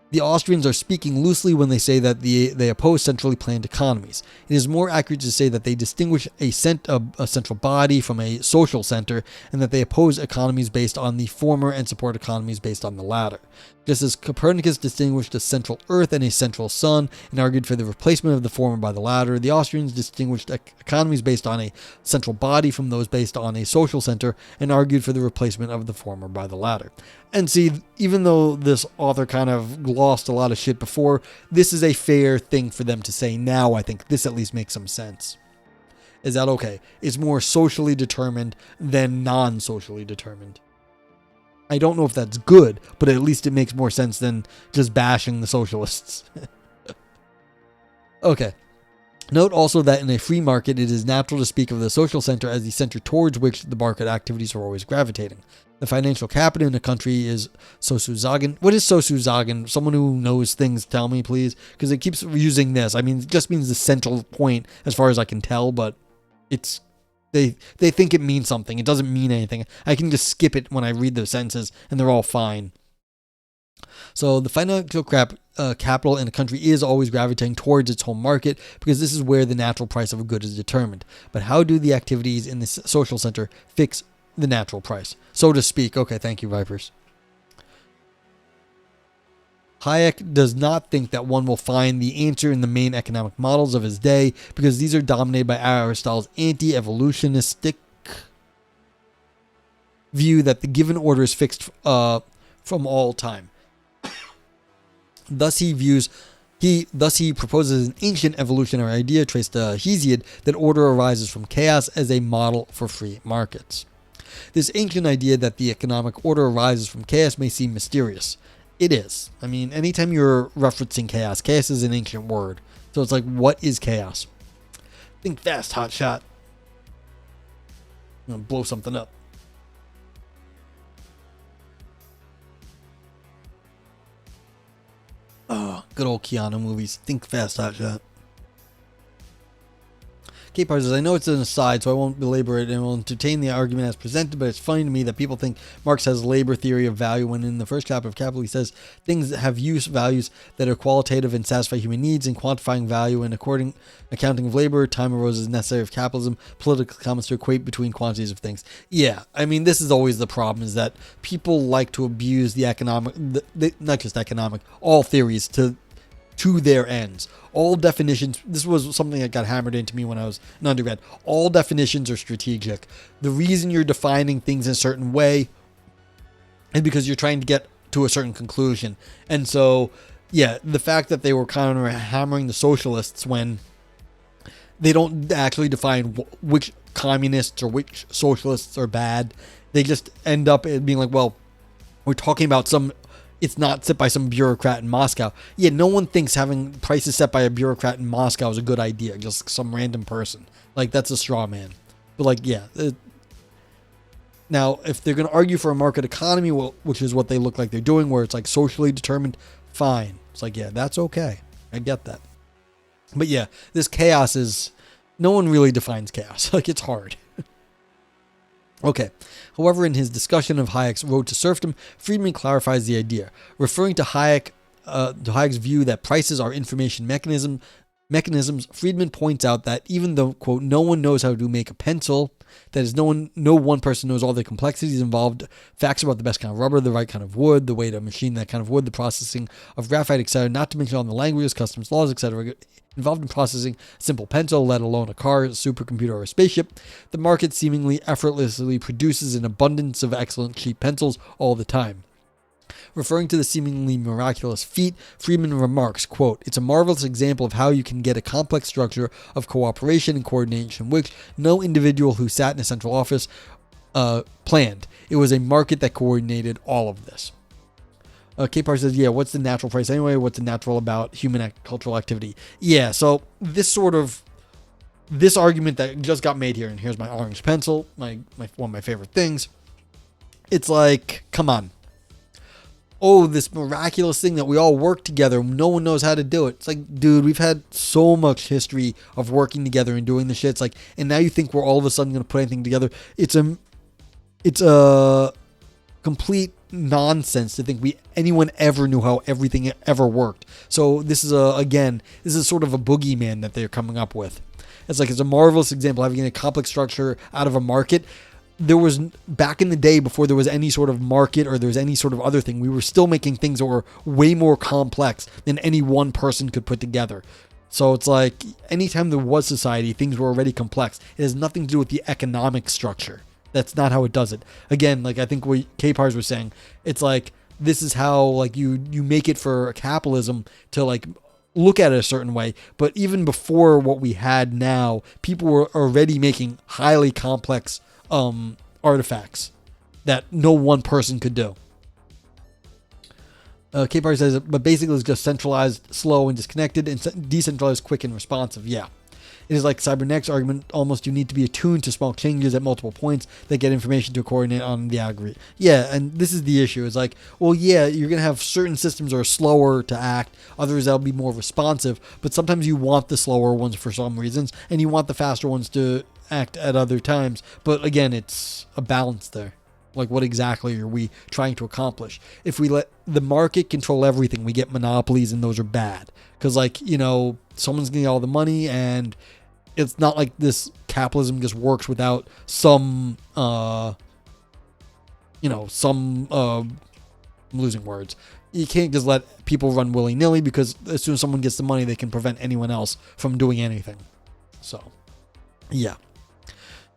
The Austrians are speaking loosely when they say that they oppose centrally planned economies. It is more accurate to say that they distinguish a central body from a social center, and that they oppose economies based on the former and support economies based on the latter. Just as Copernicus distinguished a central earth and a central sun and argued for the replacement of the former by the latter, the Austrians distinguished economies based on a central body from those based on a social center and argued for the replacement of the former by the latter. And see, even though this author kind of glossed a lot of shit before, this is a fair thing for them to say now. I think this at least makes some sense. Is that okay? It's more socially determined than non-socially determined. I don't know if that's good, but at least it makes more sense than just bashing the socialists. Okay. Note also that in a free market, it is natural to speak of the social center as the center towards which the market activities are always gravitating. The financial capital in a country is Sozusagen. What is Sozusagen? Someone who knows things, tell me, please. Because it keeps using this. I mean, it just means the central point as far as I can tell, but it's... They think it means something. It doesn't mean anything. I can just skip it when I read the sentences, and they're all fine. So the financial capital in a country is always gravitating towards its home market, because this is where the natural price of a good is determined. But how do the activities in the social center fix the natural price, so to speak? Okay, thank you, Vipers. Hayek does not think that one will find the answer in the main economic models of his day, because these are dominated by Aristotle's anti-evolutionistic view that the given order is fixed from all time. Thus he proposes an ancient evolutionary idea traced to Hesiod, that order arises from chaos, as a model for free markets. This ancient idea that the economic order arises from chaos may seem mysterious. It is. I mean, anytime you're referencing chaos, chaos is an ancient word. So it's like, what is chaos? Think fast, hotshot. I'm going to blow something up. Oh, good old Keanu movies. Think fast, hotshot. K-Par says, I know it's an aside, so I won't belabor it and will entertain the argument as presented, but it's funny to me that people think Marx has labor theory of value, when in the first chapter of Capital he says things that have values that are qualitative and satisfy human needs, and quantifying value and accounting of labor, time arose as necessary of capitalism, political comments to equate between quantities of things. Yeah, I mean, this is always the problem, is that people like to abuse the economic, not just economic, all theories to their ends. All definitions, this was something that got hammered into me when I was an undergrad. All definitions are strategic. The reason you're defining things in a certain way is because you're trying to get to a certain conclusion. And so, yeah, the fact that they were kind of hammering the socialists when they don't actually define which communists or which socialists are bad, they just end up being like, well, we're talking about it's not set by some bureaucrat in Moscow. Yeah, no one thinks having prices set by a bureaucrat in Moscow is a good idea. Just some random person. Like, that's a straw man. But, like, yeah. Now, if they're going to argue for a market economy, well, which is what they look like they're doing, where it's, like, socially determined, fine. It's like, yeah, that's okay. I get that. But yeah, this chaos is, no one really defines chaos. Like, it's hard. Okay. However, in his discussion of Hayek's Road to Serfdom, Friedman clarifies the idea, referring to Hayek's view that prices are information mechanisms. Friedman points out that even though, quote, no one knows how to make a pencil, that is, no one person knows all the complexities involved, facts about the best kind of rubber, the right kind of wood, the way to machine that kind of wood, the processing of graphite, etc., not to mention all the languages, customs, laws, etc., involved in processing a simple pencil, let alone a car, a supercomputer, or a spaceship, the market seemingly effortlessly produces an abundance of excellent cheap pencils all the time. Referring to the seemingly miraculous feat, Friedman remarks, quote, "It's a marvelous example of how you can get a complex structure of cooperation and coordination which no individual who sat in a central office planned. It was a market that coordinated all of this." K-Par says, yeah, what's the natural price anyway? What's the natural about human cultural activity? Yeah, so this argument that just got made here, and here's my orange pencil, one of my favorite things. It's like, come on. Oh, this miraculous thing that we all work together. No one knows how to do it. It's like, dude, we've had so much history of working together and doing this shit. It's like, and now you think we're all of a sudden going to put anything together. It's a complete nonsense to think anyone ever knew how everything ever worked. So this is sort of a boogeyman that they're coming up with. It's a marvelous example of having a complex structure out of a market. There was, back in the day, before there was any sort of market or there was any sort of other thing, we were still making things that were way more complex than any one person could put together. So it's like, anytime there was society, things were already complex. It has nothing to do with the economic structure. That's not how it does it. Again, like I think what K-Pars was saying, it's like, this is how like you make it for capitalism to like look at it a certain way. But even before what we had now, people were already making highly complex artifacts that no one person could do. K-Par says, but basically it's just centralized, slow, and disconnected, and decentralized, quick, and responsive. Yeah. It is like Cybernetics argument, almost you need to be attuned to small changes at multiple points that get information to coordinate on the algorithm. Yeah, and this is the issue. It's like, well, yeah, you're going to have certain systems that are slower to act, others that'll be more responsive, but sometimes you want the slower ones for some reasons, and you want the faster ones to act at other times. But again, it's a balance there. Like, what exactly are we trying to accomplish? If we let the market control everything, we get monopolies, and those are bad. Because, like, you know, someone's getting all the money, and it's not like this capitalism just works without some, I'm losing words. You can't just let people run willy-nilly, because as soon as someone gets the money, they can prevent anyone else from doing anything. So, yeah.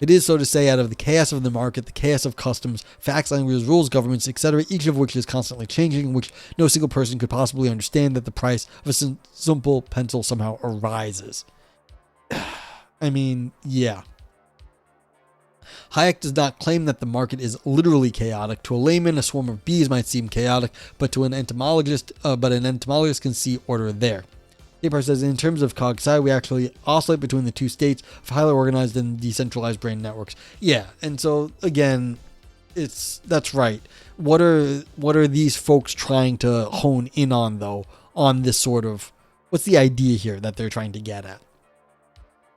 It is, so to say, out of the chaos of the market, the chaos of customs, facts, languages, rules, governments, etc., each of which is constantly changing, in which no single person could possibly understand, that the price of a simple pencil somehow arises. I mean, yeah. Hayek does not claim that the market is literally chaotic. To a layman, a swarm of bees might seem chaotic, but to an entomologist, can see order there. K-Par says, in terms of cog-sci, we actually oscillate between the two states of highly organized and decentralized brain networks. Yeah, and so, again, that's right. What are these folks trying to hone in on, though, on this sort of, what's the idea here that they're trying to get at?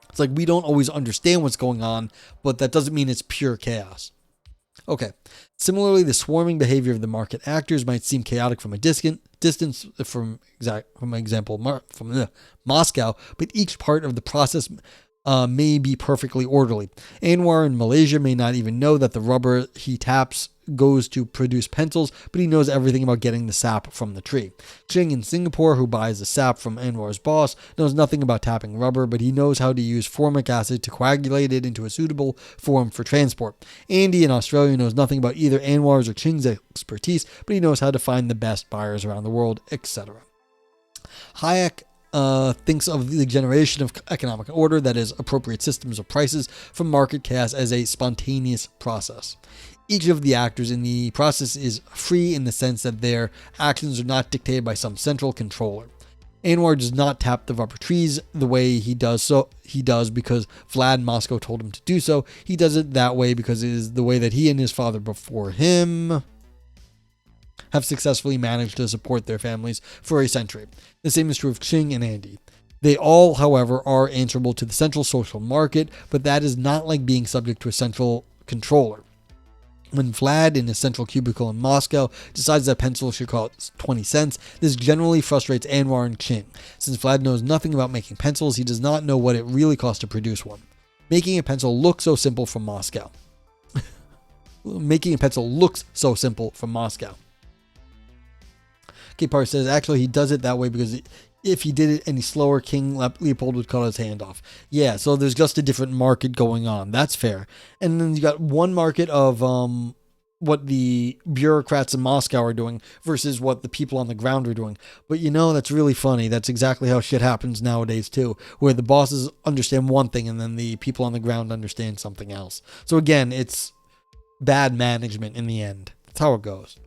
It's like, we don't always understand what's going on, but that doesn't mean it's pure chaos. Okay. Similarly, the swarming behavior of the market actors might seem chaotic from a distance, from Moscow, but each part of the process may be perfectly orderly. Anwar in Malaysia may not even know that the rubber he taps goes to produce pencils, but he knows everything about getting the sap from the tree. Ching in Singapore, who buys the sap from Anwar's boss, knows nothing about tapping rubber, but he knows how to use formic acid to coagulate it into a suitable form for transport. Andy in Australia knows nothing about either Anwar's or Ching's expertise, but he knows how to find the best buyers around the world, etc. Hayek thinks of the generation of economic order, that is, appropriate systems of prices from market chaos, as a spontaneous process. Each of the actors in the process is free in the sense that their actions are not dictated by some central controller. Anwar does not tap the rubber trees the way he does because Vlad in Moscow told him to do so. He does it that way because it is the way that he and his father before him have successfully managed to support their families for a century. The same is true of Ching and Andy. They all, however, are answerable to the central social market, but that is not like being subject to a central controller. When Vlad, in his central cubicle in Moscow, decides that pencil should cost 20 cents, this generally frustrates Anwar and Ching. Since Vlad knows nothing about making pencils, he does not know what it really costs to produce one. Making a pencil looks so simple from Moscow. Making a pencil looks so simple from Moscow. K-Par says, actually, he does it that way because if he did it any slower, King Leopold would cut his hand off. Yeah, so there's just a different market going on. That's fair. And then you got one market of what the bureaucrats in Moscow are doing versus what the people on the ground are doing. But that's really funny. That's exactly how shit happens nowadays too, where the bosses understand one thing and then the people on the ground understand something else. So again, it's bad management in the end. That's how it goes.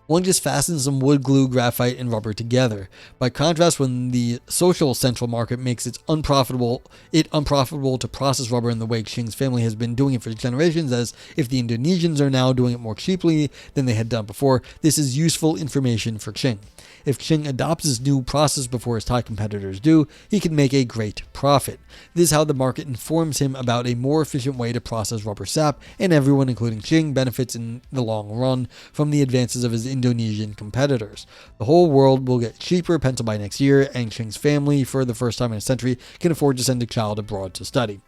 One just fastens some wood, glue, graphite, and rubber together. By contrast, when the social central market makes it unprofitable to process rubber in the way Xing's family has been doing it for generations, as if the Indonesians are now doing it more cheaply than they had done before, this is useful information for Xing. If Xing adopts this new process before his Thai competitors do, he can make a great profit. This is how the market informs him about a more efficient way to process rubber sap, and everyone, including Xing, benefits in the long run from the advances of his Indonesian competitors. The whole world will get cheaper pencil by next year, and Xing's family, for the first time in a century, can afford to send a child abroad to study.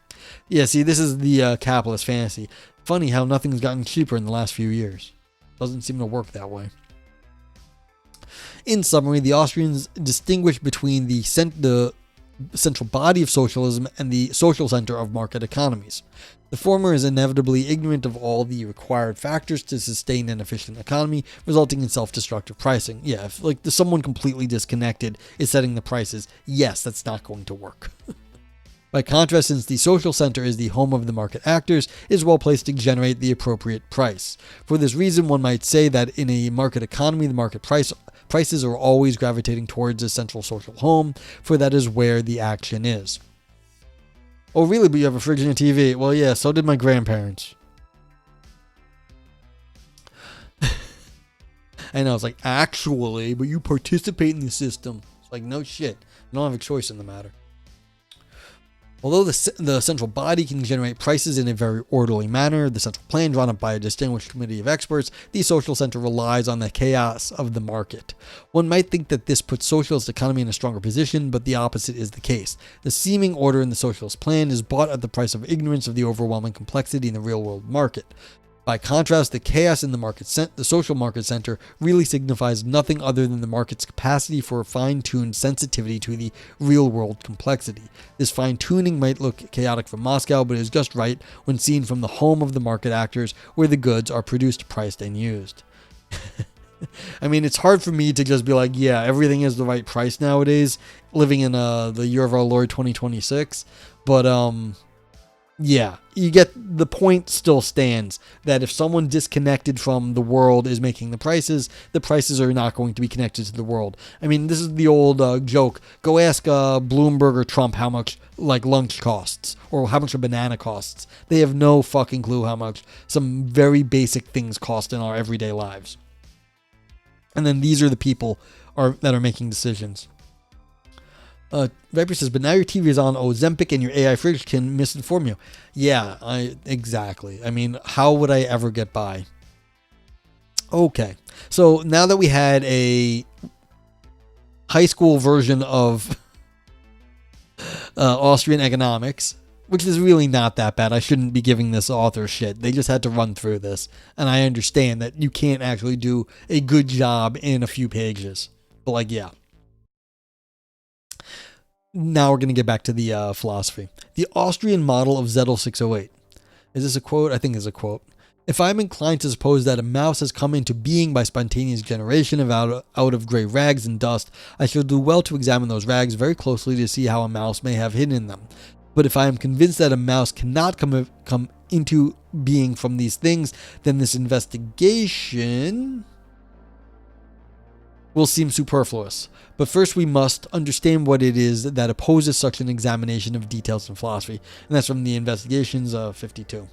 Yeah, see, this is the capitalist fantasy. Funny how nothing's gotten cheaper in the last few years. Doesn't seem to work that way. In summary, the Austrians distinguish between the central body of socialism and the social center of market economies. The former is inevitably ignorant of all the required factors to sustain an efficient economy, resulting in self-destructive pricing. Yeah, if someone completely disconnected is setting the prices, yes, that's not going to work. By contrast, since the social center is the home of the market actors, it is well placed to generate the appropriate price. For this reason, one might say that in a market economy, the market prices are always gravitating towards a central social home, for that is where the action is. Oh, really? But you have a fridge and a TV? Well, yeah, so did my grandparents. I know, it's like, actually, but you participate in the system. It's like, no shit. You don't have a choice in the matter. Although the central body can generate prices in a very orderly manner, the central plan drawn up by a distinguished committee of experts, the social center relies on the chaos of the market. One might think that this puts socialist economy in a stronger position, but the opposite is the case. The seeming order in the socialist plan is bought at the price of ignorance of the overwhelming complexity in the real-world market. By contrast, the chaos in the social market center really signifies nothing other than the market's capacity for fine-tuned sensitivity to the real-world complexity. This fine-tuning might look chaotic from Moscow, but is just right when seen from the home of the market actors, where the goods are produced, priced, and used. I mean, it's hard for me to just be like, yeah, everything is the right price nowadays, living in the year of our Lord 2026, but yeah, you get the point. Still stands that if someone disconnected from the world is making the prices are not going to be connected to the world. I mean, this is the old joke. Go ask Bloomberg or Trump how much lunch costs or how much a banana costs. They have no fucking clue how much some very basic things cost in our everyday lives. And then these are the people that are making decisions. Viper says, but now your TV is on Ozempic and your AI fridge can misinform you. Yeah, exactly. I mean, how would I ever get by? Okay, so now that we had a high school version of Austrian economics, which is really not that bad. I shouldn't be giving this author shit. They just had to run through this. And I understand that you can't actually do a good job in a few pages. But yeah. Now we're going to get back to the philosophy. The Austrian model of Zettel 608. Is this a quote? I think it's a quote. If I'm inclined to suppose that a mouse has come into being by spontaneous generation out of gray rags and dust, I shall do well to examine those rags very closely to see how a mouse may have hidden in them. But if I am convinced that a mouse cannot come into being from these things, then this investigation will seem superfluous. But first we must understand what it is that opposes such an examination of details in philosophy. And that's from the Investigations of 52.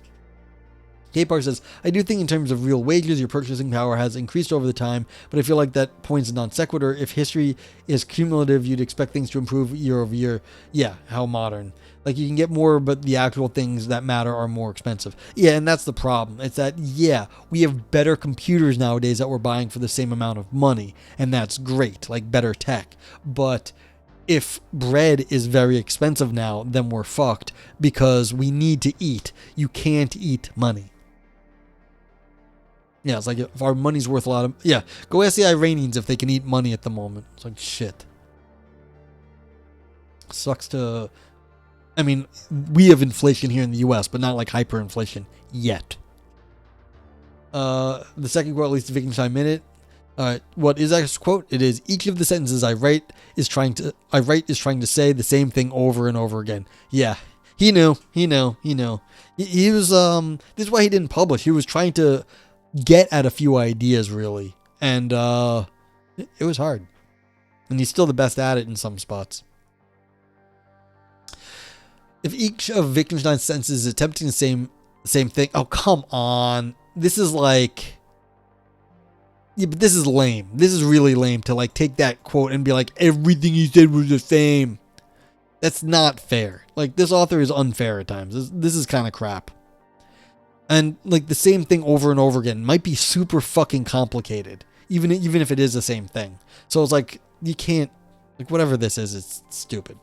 K-Park says, I do think in terms of real wages, your purchasing power has increased over the time, but I feel like that point's a non sequitur. If history is cumulative, you'd expect things to improve year over year. Yeah, how modern. Like, you can get more, but the actual things that matter are more expensive. Yeah, and that's the problem. It's that, yeah, we have better computers nowadays that we're buying for the same amount of money, and that's great, like better tech. But if bread is very expensive now, then we're fucked because we need to eat. You can't eat money. Yeah, it's like if our money's worth a lot of... Yeah, go ask the Iranians if they can eat money at the moment. It's like, shit. Sucks to... I mean, we have inflation here in the U.S., but not like hyperinflation yet. The second quote, at least the Wittgenstein minute. What is that quote? It is, each of the sentences I write is trying to say the same thing over and over again. Yeah, he knew. He was, this is why he didn't publish. He was trying to get at a few ideas, really. And, it was hard. And he's still the best at it in some spots. If each of Wittgenstein's sentences is attempting the same thing, oh, come on. This is like... Yeah, but this is lame. This is really lame to like take that quote and be like, everything he said was the same. That's not fair. Like, this author is unfair at times. This is kind of crap. And like the same thing over and over again might be super fucking complicated, even if it is the same thing. So it's like, you can't, like, whatever this is, it's stupid.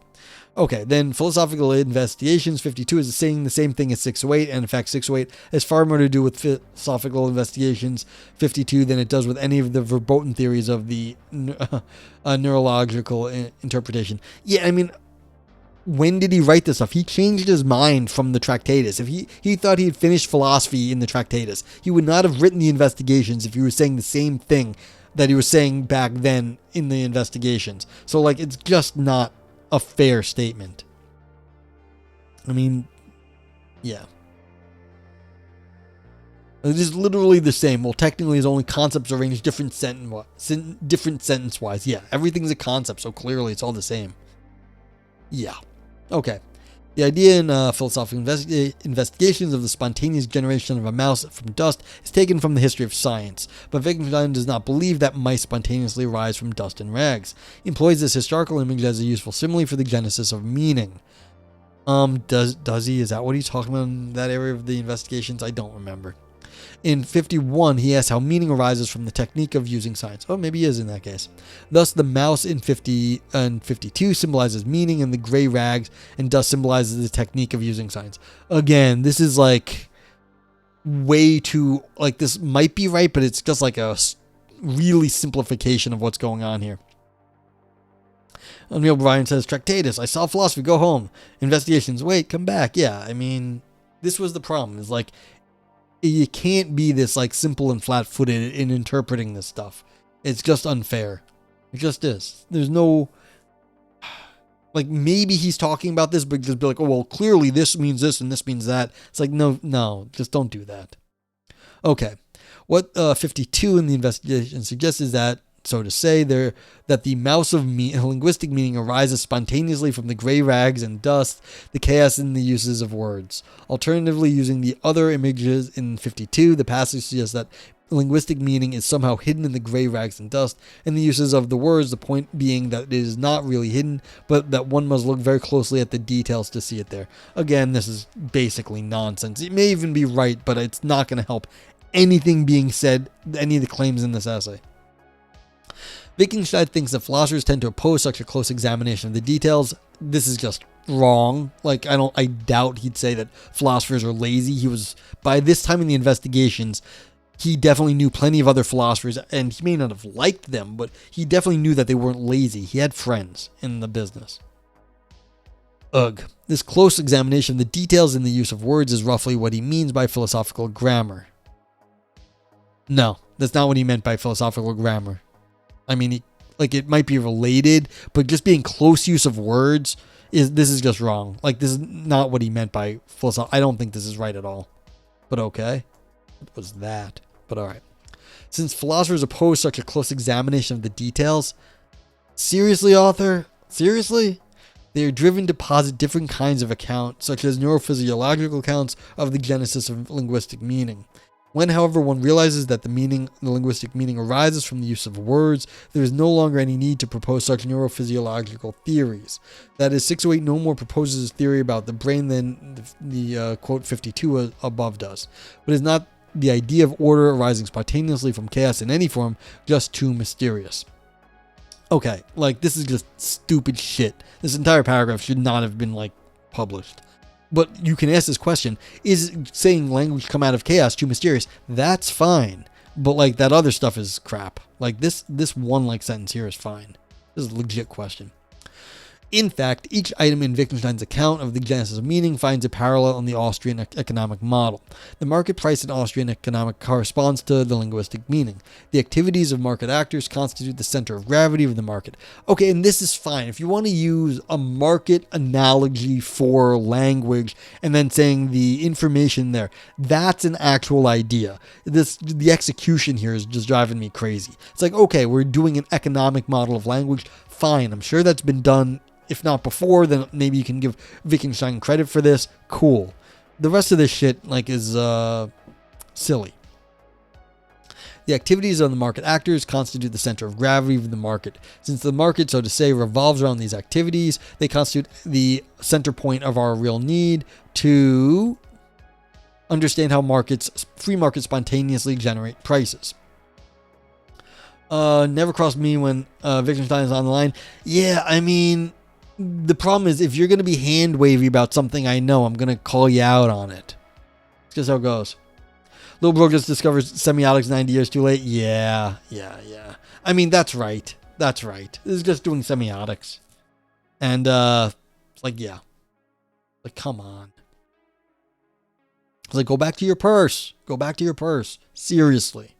Okay, then Philosophical Investigations 52 is saying the same thing as 608, and in fact 608 has far more to do with Philosophical Investigations 52 than it does with any of the verboten theories of the neurological interpretation. Yeah, I mean, when did he write this stuff? He changed his mind from the Tractatus. If he thought he had finished philosophy in the Tractatus, he would not have written the Investigations if he was saying the same thing that he was saying back then in the Investigations. So, like, it's just not a fair statement. I mean, yeah. It is literally the same. Well, technically, his only concepts arranged different sentence-wise. Yeah, everything's a concept, so clearly it's all the same. Yeah. Okay. The idea in Philosophical Investigations of the spontaneous generation of a mouse from dust is taken from the history of science, but Wittgenstein does not believe that mice spontaneously rise from dust and rags. He employs this historical image as a useful simile for the genesis of meaning. Does he? Is that what he's talking about in that area of the Investigations? I don't remember. In 51, he asks how meaning arises from the technique of using science. Oh, maybe he is in that case. Thus, the mouse in 50 and 52 symbolizes meaning, and the gray rags and dust symbolizes the technique of using science. Again, this is like way too, like, this might be right, but it's just like a really simplification of what's going on here. O'Neill Bryan says, Tractatus, I saw philosophy, go home. Investigations, wait, come back. Yeah, I mean, this was the problem. It's like, you can't be this like simple and flat-footed in interpreting this stuff. It's just unfair. It just is. There's no, like, maybe he's talking about this, but just be like, oh, well, clearly this means this and this means that. It's like, no, just don't do that. Okay. What 52 in the Investigation suggests is that, so to say, that the mouse of linguistic meaning arises spontaneously from the gray rags and dust, the chaos in the uses of words. Alternatively, using the other images in 52, the passage suggests that linguistic meaning is somehow hidden in the gray rags and dust, and the uses of the words, the point being that it is not really hidden, but that one must look very closely at the details to see it there. Again, this is basically nonsense. It may even be right, but it's not going to help anything being said, any of the claims in this essay. Wittgenstein thinks that philosophers tend to oppose such a close examination of the details. This is just wrong. Like, I doubt he'd say that philosophers are lazy. He was, by this time in the Investigations, he definitely knew plenty of other philosophers, and he may not have liked them, but he definitely knew that they weren't lazy. He had friends in the business. Ugh. This close examination of the details in the use of words is roughly what he means by philosophical grammar. No, that's not what he meant by philosophical grammar. I mean, it might be related, but just being close use of words this is just wrong. Like, this is not what he meant by philosophy. I don't think this is right at all. But okay. What was that? But all right. Since philosophers oppose such a close examination of the details, seriously, author? Seriously? They are driven to posit different kinds of accounts, such as neurophysiological accounts of the genesis of linguistic meaning. When, however, one realizes that the linguistic meaning arises from the use of words, there is no longer any need to propose such neurophysiological theories. That is, 608 no more proposes a theory about the brain than the quote 52 above does. But is not the idea of order arising spontaneously from chaos in any form just too mysterious? Okay, like, this is just stupid shit. This entire paragraph should not have been, like, published. But you can ask this question, is saying language come out of chaos too mysterious? That's fine. But, like, that other stuff is crap. Like, this one, like, sentence here is fine. This is a legit question. In fact, each item in Wittgenstein's account of the genesis of meaning finds a parallel in the Austrian economic model. The market price in Austrian economic corresponds to the linguistic meaning. The activities of market actors constitute the center of gravity of the market. Okay, and this is fine. If you want to use a market analogy for language and then saying the information there, that's an actual idea. The execution here is just driving me crazy. It's like, okay, we're doing an economic model of language. Fine, I'm sure that's been done. If not before, then maybe you can give Wittgenstein credit for this. Cool. The rest of this shit, like, is silly. The activities of the market actors constitute the center of gravity of the market. Since the market, so to say, revolves around these activities, they constitute the center point of our real need to understand how free markets spontaneously generate prices. Never crossed me when Wittgenstein is on the line. Yeah, I mean, the problem is if you're going to be hand wavy about something I know, I'm going to call you out on it. It's just how it goes. Little bro just discovers semiotics 90 years too late. Yeah. I mean, that's right. This is just doing semiotics. And, it's like, yeah. Like, come on. It's like, go back to your purse. Seriously.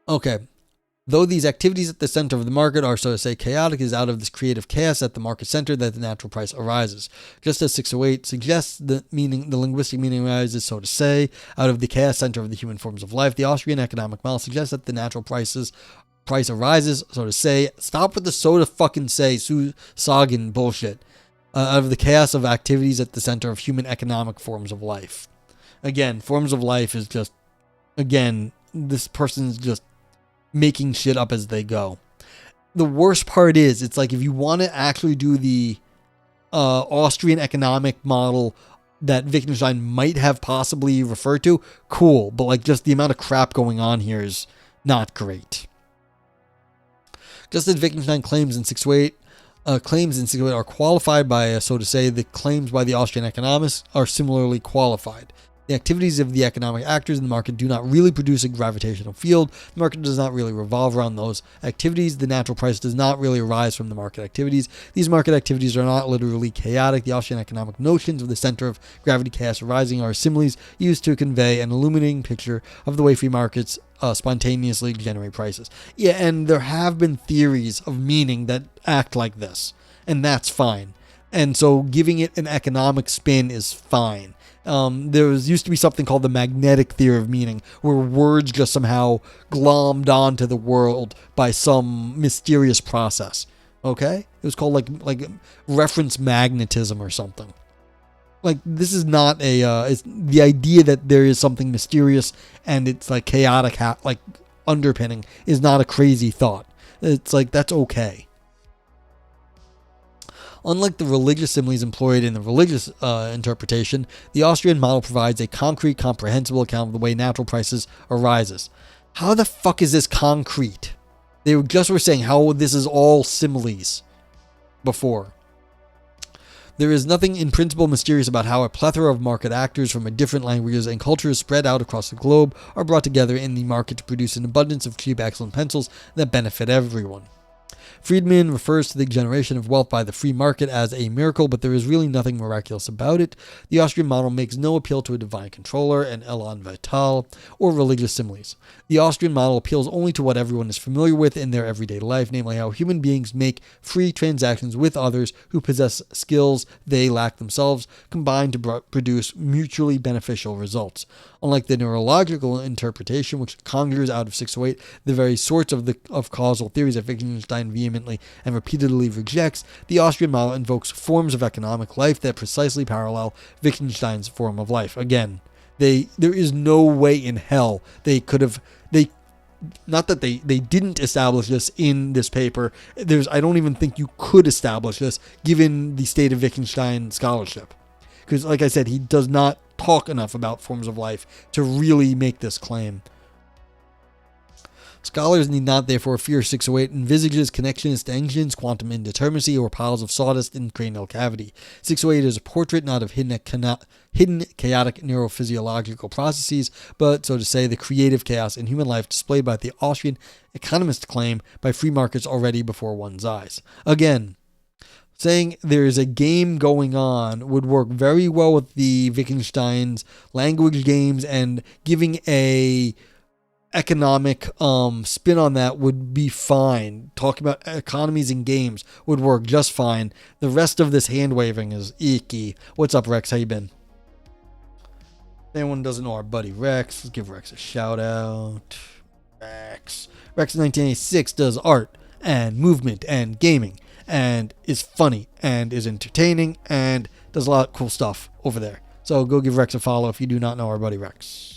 Okay. Though these activities at the center of the market are, so to say, chaotic, it is out of this creative chaos at the market center that the natural price arises. Just as 608 suggests the linguistic meaning arises, so to say, out of the chaos center of the human forms of life, the Austrian economic model suggests that the natural price arises, so to say, stop with the so to fucking say, Sagen bullshit, out of the chaos of activities at the center of human economic forms of life. Again, forms of life is just, this person's just making shit up as they go. The worst part is, it's like if you want to actually do the Austrian economic model that Wittgenstein might have possibly referred to, cool. But like just the amount of crap going on here is not great. Just as Wittgenstein claims in 608 are qualified by, so to say, the claims by the Austrian economists are similarly qualified. The activities of the economic actors in the market do not really produce a gravitational field. The market does not really revolve around those activities. The natural price does not really arise from the market activities. These market activities are not literally chaotic. The Austrian economic notions of the center of gravity chaos arising are similes used to convey an illuminating picture of the way free markets spontaneously generate prices. Yeah, and there have been theories of meaning that act like this, and that's fine. And so giving it an economic spin is fine. There used to be something called the magnetic theory of meaning, where words just somehow glommed onto the world by some mysterious process. Okay? It was called like reference magnetism or something. Like, this is not it's the idea that there is something mysterious and it's like chaotic, like underpinning is not a crazy thought. It's like, that's okay. Unlike the religious similes employed in the religious interpretation, the Austrian model provides a concrete, comprehensible account of the way natural prices arises. How the fuck is this concrete? They just were saying how this is all similes before. There is nothing in principle mysterious about how a plethora of market actors from different languages and cultures spread out across the globe are brought together in the market to produce an abundance of cheap, excellent pencils that benefit everyone. Friedman refers to the generation of wealth by the free market as a miracle, but there is really nothing miraculous about it. The Austrian model makes no appeal to a divine controller, an elan vital, or religious similes. The Austrian model appeals only to what everyone is familiar with in their everyday life, namely how human beings make free transactions with others who possess skills they lack themselves, combined to produce mutually beneficial results. Unlike the neurological interpretation, which conjures out of 608 the very sorts of causal theories that Wittgenstein vehemently and repeatedly rejects, the Austrian model invokes forms of economic life that precisely parallel Wittgenstein's form of life. Again, there is no way in hell they could have, not that they didn't establish this in this paper. I don't even think you could establish this given the state of Wittgenstein scholarship. Because, like I said, he does not talk enough about forms of life to really make this claim. Scholars need not therefore fear 608 envisages connectionist engines, quantum indeterminacy, or piles of sawdust in cranial cavity. 608 is a portrait not of hidden chaotic neurophysiological processes, but, so to say, the creative chaos in human life displayed by the Austrian economist claim by free markets already before one's eyes. Again, saying there is a game going on would work very well with the Wittgenstein's language games, and giving a economic spin on that would be fine. Talking about economies and games would work just fine. The rest of this hand waving is icky. What's up, Rex? How you been? If anyone doesn't know our buddy Rex, let's give Rex a shout out. Rex in 1986 does art and movement and gaming and is funny and is entertaining and does a lot of cool stuff over there. So go give Rex a follow if you do not know our buddy Rex.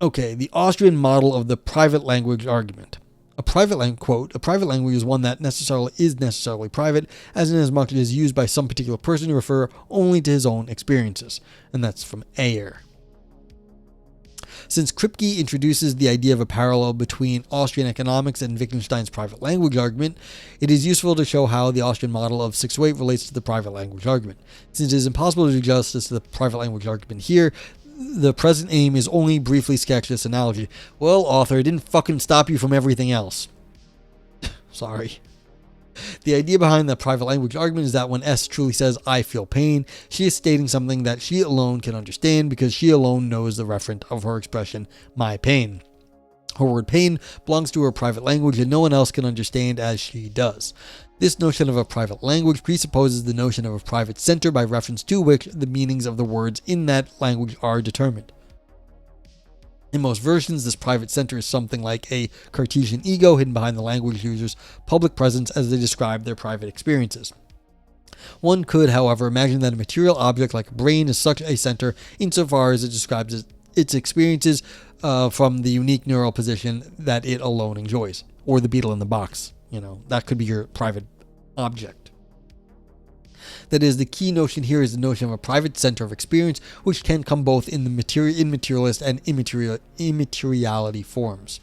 Okay, the Austrian model of the private language argument. A private language is one that is necessarily private, as inasmuch as it is used by some particular person to refer only to his own experiences. And that's from Ayer. Since Kripke introduces the idea of a parallel between Austrian economics and Wittgenstein's private language argument, it is useful to show how the Austrian model of 608 relates to the private language argument. Since it is impossible to do justice to the private language argument here, the present aim is only briefly sketch this analogy. Well, author, it didn't fucking stop you from everything else. Sorry. The idea behind the private language argument is that when S truly says, I feel pain, she is stating something that she alone can understand because she alone knows the referent of her expression, my pain. Her word pain belongs to her private language and no one else can understand as she does. This notion of a private language presupposes the notion of a private center by reference to which the meanings of the words in that language are determined. In most versions, this private center is something like a Cartesian ego hidden behind the language user's public presence as they describe their private experiences. One could, however, imagine that a material object like a brain is such a center insofar as it describes its experiences from the unique neural position that it alone enjoys, or the beetle in the box. That could be your private object. That is, the key notion here is the notion of a private center of experience, which can come both in the immaterialist and immateriality forms.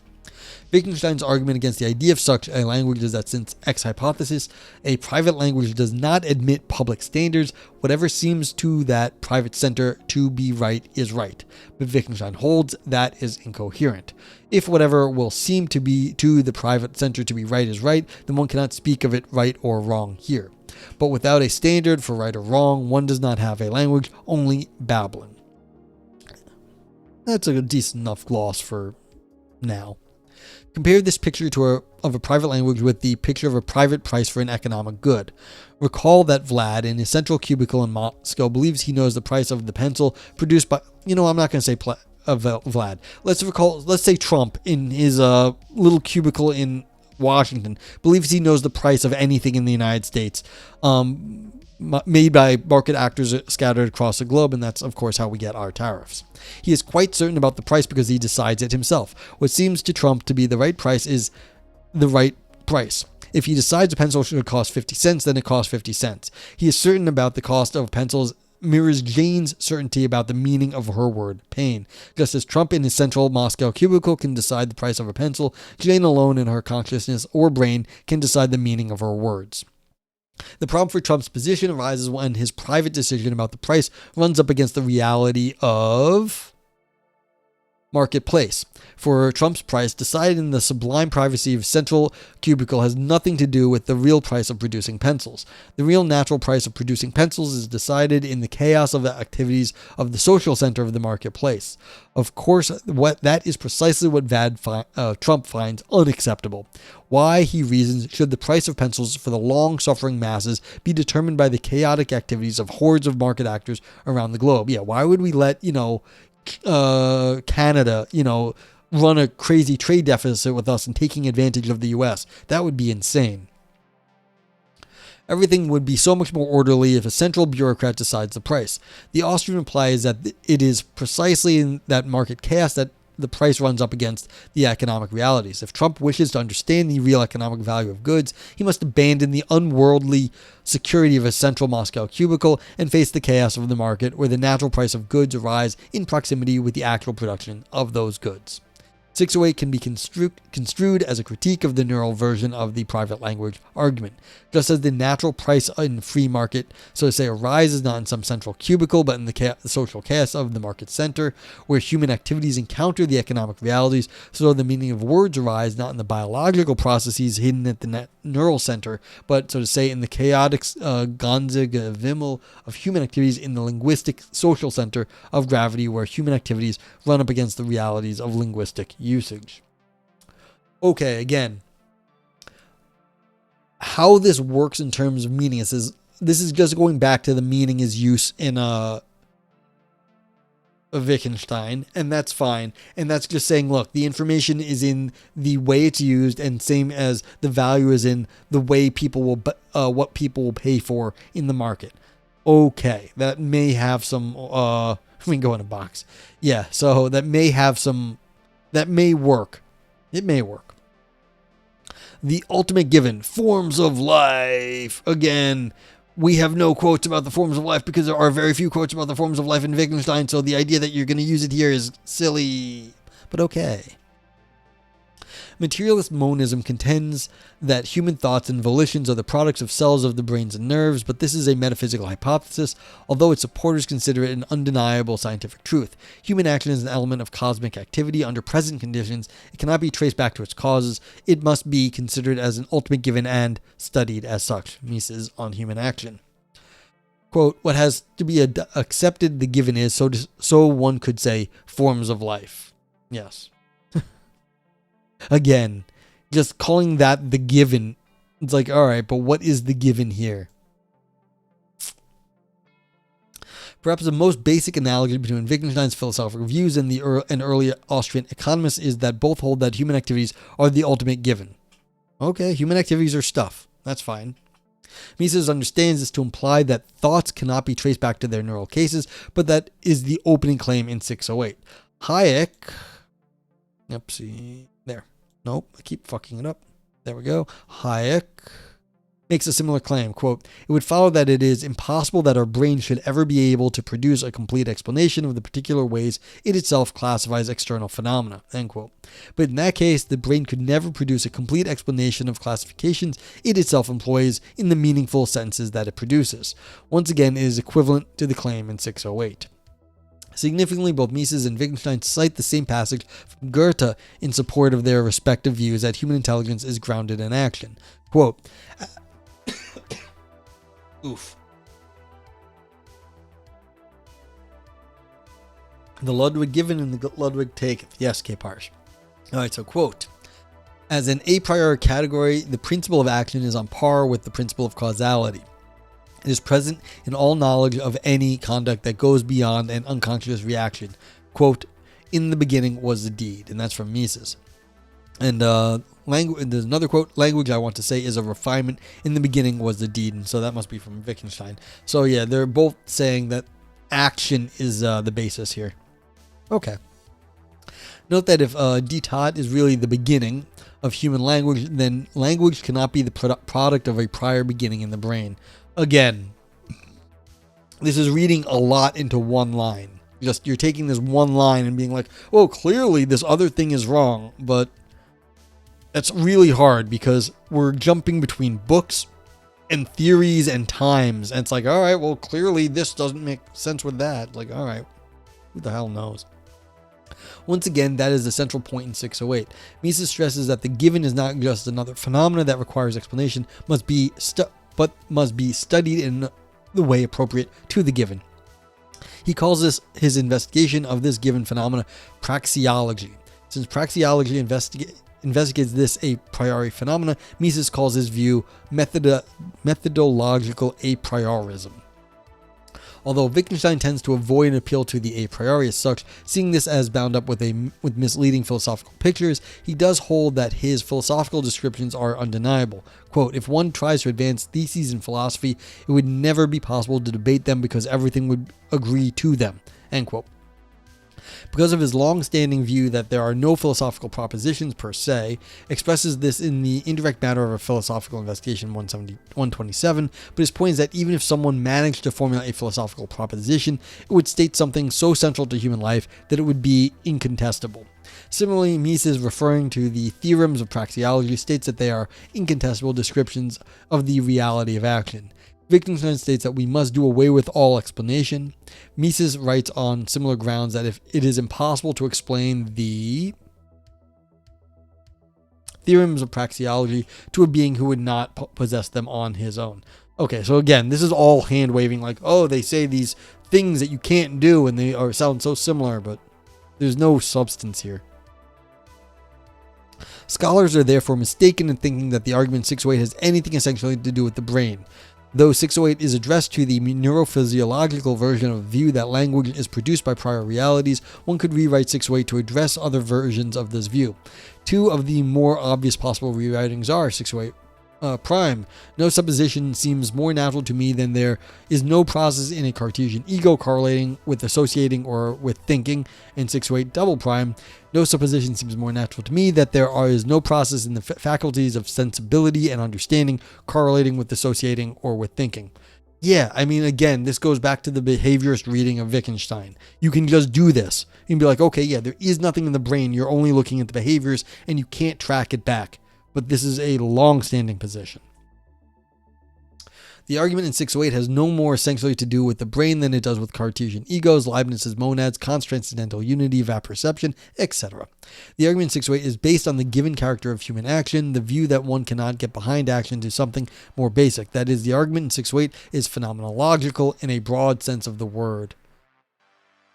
Wittgenstein's argument against the idea of such a language is that since X hypothesis, a private language does not admit public standards, whatever seems to that private center to be right is right. But Wittgenstein holds that is incoherent. If whatever will seem to be to the private center to be right is right, then one cannot speak of it right or wrong here. But without a standard for right or wrong, one does not have a language, only babbling. That's a decent enough gloss for now. Compare this picture of a private language with the picture of a private price for an economic good. Recall that Vlad, in his central cubicle in Moscow, believes he knows the price of the pencil produced by... I'm not going to say Vlad. Let's say Trump, in his little cubicle in Washington, believes he knows the price of anything in the United States, made by market actors scattered across the globe, and that's, of course, how we get our tariffs. He is quite certain about the price because he decides it himself. What seems to Trump to be the right price is the right price. If he decides a pencil should cost 50 cents, then it costs 50 cents. He is certain about the cost of pencils mirrors Jane's certainty about the meaning of her word, pain. Just as Trump in his central Moscow cubicle can decide the price of a pencil, Jane alone in her consciousness or brain can decide the meaning of her words. The problem for Trump's position arises when his private decision about the price runs up against the reality of marketplace. For Trump's price, decided in the sublime privacy of central cubicle, has nothing to do with the real price of producing pencils. The real natural price of producing pencils is decided in the chaos of the activities of the social center of the marketplace. Of course, that is precisely what Trump finds unacceptable. Why, he reasons, should the price of pencils for the long-suffering masses be determined by the chaotic activities of hordes of market actors around the globe? Yeah, why would we let, Canada, run a crazy trade deficit with us and taking advantage of the US. That would be insane. Everything would be so much more orderly if a central bureaucrat decides the price. The Austrian reply is that it is precisely in that market chaos that the price runs up against the economic realities. If Trump wishes to understand the real economic value of goods, he must abandon the unworldly security of a central Moscow cubicle and face the chaos of the market where the natural price of goods arise in proximity with the actual production of those goods. 608 can be construed as a critique of the neural version of the private language argument. Just as the natural price in free market, so to say, arises not in some central cubicle, but in the social chaos of the market center, where human activities encounter the economic realities, so the meaning of words arise not in the biological processes hidden at the neural center, but, so to say, in the chaotic Vimmel of human activities in the linguistic social center of gravity, where human activities run up against the realities of linguistic usage. Okay, again, how this works in terms of meaning is this is just going back to the meaning is use in a Wittgenstein, and that's fine. And that's just saying, look, the information is in the way it's used, and same as the value is in the way people will what people will pay for in the market. Okay, that may have some we can go in a box. Yeah, so that may have some. That may work. It may work. The ultimate given, forms of life. Again, we have no quotes about the forms of life because there are very few quotes about the forms of life in Wittgenstein, so the idea that you're going to use it here is silly, but okay. Materialist monism contends that human thoughts and volitions are the products of cells of the brains and nerves, but this is a metaphysical hypothesis, although its supporters consider it an undeniable scientific truth. Human action is an element of cosmic activity. Under present conditions, it cannot be traced back to its causes. It must be considered as an ultimate given and studied as such. Mises on human action. Quote, what has to be accepted the given is, so one could say, forms of life. Yes. Again, just calling that the given, it's like, all right, but what is the given here? Perhaps the most basic analogy between Wittgenstein's philosophical views and an early Austrian economist is that both hold that human activities are the ultimate given. Okay, human activities are stuff. That's fine. Mises understands this to imply that thoughts cannot be traced back to their neural cases, but that is the opening claim in 608. Hayek... Oopsie. There. Nope. I keep fucking it up. There we go. Hayek makes a similar claim. Quote, it would follow that it is impossible that our brain should ever be able to produce a complete explanation of the particular ways it itself classifies external phenomena. End quote. But in that case, the brain could never produce a complete explanation of classifications it itself employs in the meaningful sentences that it produces. Once again, it is equivalent to the claim in 608. Significantly, both Mises and Wittgenstein cite the same passage from Goethe in support of their respective views that human intelligence is grounded in action. Quote, oof. The Ludwig given and the Ludwig taketh. Yes, K. Parsh. All right, so quote, as an a priori category, the principle of action is on par with the principle of causality. It is present in all knowledge of any conduct that goes beyond an unconscious reaction. Quote, in the beginning was the deed. And that's from Mises. And there's another quote, language I want to say is a refinement. In the beginning was the deed. And so that must be from Wittgenstein. So yeah, they're both saying that action is the basis here. Okay. Note that if die Tat is really the beginning of human language, then language cannot be the product of a prior beginning in the brain. Again, this is reading a lot into one line. Just you're taking this one line and being like, oh, clearly this other thing is wrong. But that's really hard because we're jumping between books and theories and times. And it's like, all right, well, clearly this doesn't make sense with that. Like, all right, who the hell knows? Once again, that is the central point in 608. Mises stresses that the given is not just another phenomena that requires explanation, but must be studied in the way appropriate to the given. He calls his investigation of this given phenomena praxeology. Since praxeology investigates this a priori phenomena, Mises calls his view methodological a priorism. Although Wittgenstein tends to avoid an appeal to the a priori as such, seeing this as bound up with misleading philosophical pictures, he does hold that his philosophical descriptions are undeniable. Quote, if one tries to advance theses in philosophy, it would never be possible to debate them because everything would agree to them. End quote. Because of his long-standing view that there are no philosophical propositions per se, expresses this in the indirect matter of a philosophical investigation 127, but his point is that even if someone managed to formulate a philosophical proposition, it would state something so central to human life that it would be incontestable. Similarly, Mises, referring to the theorems of praxeology, states that they are incontestable descriptions of the reality of action. Wittgenstein states that we must do away with all explanation. Mises writes on similar grounds that if it is impossible to explain the theorems of praxeology to a being who would not possess them on his own. Okay, so again, this is all hand-waving, like, oh, they say these things that you can't do and they sound so similar, but there's no substance here. Scholars are therefore mistaken in thinking that the argument 608 has anything essentially to do with the brain. Though 608 is addressed to the neurophysiological version of the view that language is produced by prior realities, one could rewrite 608 to address other versions of this view. Two of the more obvious possible rewritings are 608 prime. No supposition seems more natural to me than there is no process in a Cartesian ego correlating with associating or with thinking. In 608 double prime, no supposition seems more natural to me that there is no process in the faculties of sensibility and understanding correlating with associating or with thinking. Yeah, I mean, again, this goes back to the behaviorist reading of Wittgenstein. You can just do this. You can be like, okay, yeah, there is nothing in the brain. You're only looking at the behaviors and you can't track it back. But this is a long-standing position. The argument in 608 has no more essentially to do with the brain than it does with Cartesian egos, Leibniz's monads, Kant's transcendental unity, vapperception, etc. The argument in 608 is based on the given character of human action, the view that one cannot get behind action to something more basic. That is, the argument in 608 is phenomenological in a broad sense of the word.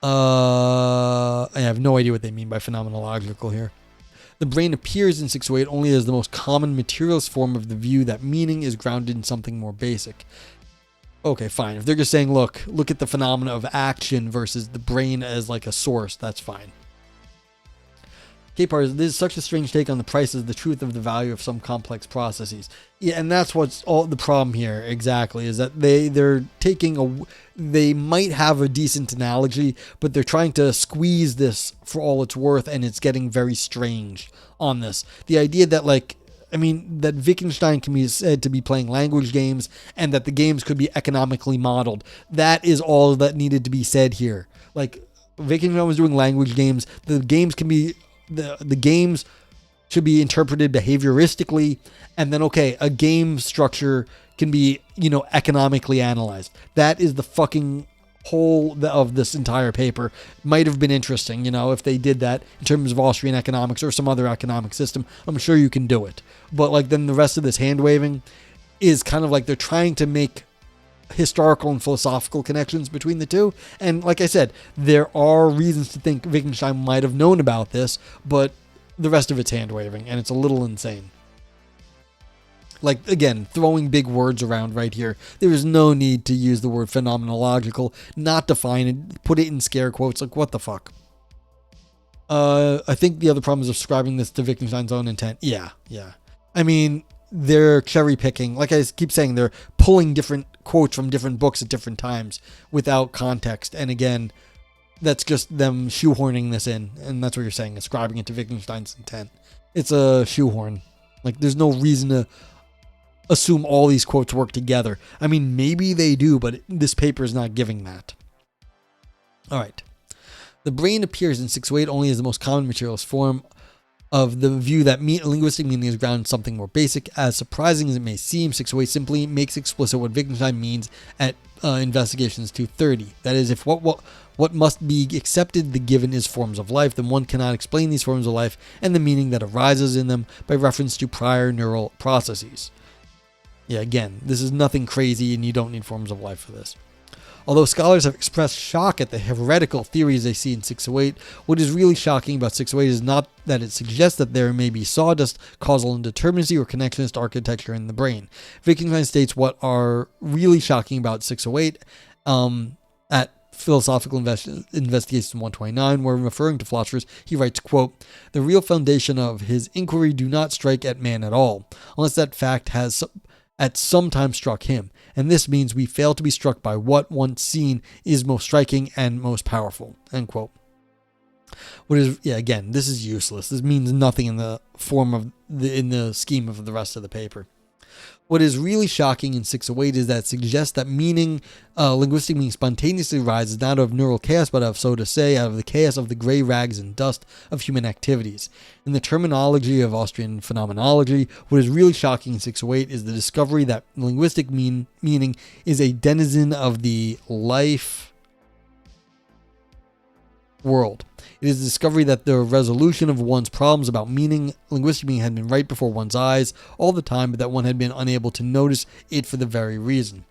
I have no idea what they mean by phenomenological here. The brain appears in 608 only as the most common materialist form of the view that meaning is grounded in something more basic. Okay, fine. If they're just saying, look at the phenomena of action versus the brain as like a source, that's fine. Capars, this is such a strange take on the price as the truth of the value of some complex processes. Yeah, and that's what's all the problem here exactly, is that they're taking they might have a decent analogy, but they're trying to squeeze this for all it's worth, and it's getting very strange on this. The idea that that Wittgenstein can be said to be playing language games and that the games could be economically modeled. That is all that needed to be said here. Like, Wittgenstein was doing language games. The games can be the games should be interpreted behavioristically, and then a game structure can be economically analyzed. That is the fucking whole of this entire paper. Might have been interesting, if they did that in terms of Austrian economics or some other economic system. I'm sure you can do it, but then the rest of this hand waving is kind of like they're trying to make historical and philosophical connections between the two. And like I said, there are reasons to think Wittgenstein might have known about this, but the rest of it's hand waving, and it's a little insane. Like, again, throwing big words around right here. There is no need to use the word phenomenological, not define it, put it in scare quotes. Like, what the fuck? I think the other problem is ascribing this to Wittgenstein's own intent. Yeah. I mean, they're cherry picking. Like I keep saying, they're pulling different quotes from different books at different times without context. And again, that's just them shoehorning this in. And that's what you're saying, ascribing it to Wittgenstein's intent. It's a shoehorn. Like, there's no reason to assume all these quotes work together. I mean, maybe they do, but this paper is not giving that. All right. The brain appears in 608 only as the most common materialist form of the view that linguistic meaning is grounded in something more basic. As surprising as it may seem, 608 simply makes explicit what Wittgenstein means at Investigations 230. That is, if what must be accepted the given is forms of life, then one cannot explain these forms of life and the meaning that arises in them by reference to prior neural processes. Yeah, again, this is nothing crazy and you don't need forms of life for this. Although scholars have expressed shock at the heretical theories they see in 608, what is really shocking about 608 is not that it suggests that there may be sawdust, causal indeterminacy, or connectionist architecture in the brain. Wittgenstein states what are really shocking about 608, At Philosophical Investigation 129, where referring to philosophers, he writes, quote, "The real foundation of his inquiry do not strike at man at all, unless that fact has at some time struck him, and this means we fail to be struck by what, once seen, is most striking and most powerful," end quote. What is, again, this is useless. This means nothing in the scheme of the rest of the paper. What is really shocking in 608 is that it suggests that meaning, linguistic meaning, spontaneously arises not out of neural chaos, but out of the chaos of the gray rags and dust of human activities. In the terminology of Austrian phenomenology, what is really shocking in 608 is the discovery that linguistic meaning is a denizen of the life world. It is the discovery that the resolution of one's problems about meaning, linguistic meaning, had been right before one's eyes all the time, but that one had been unable to notice it for the very reason.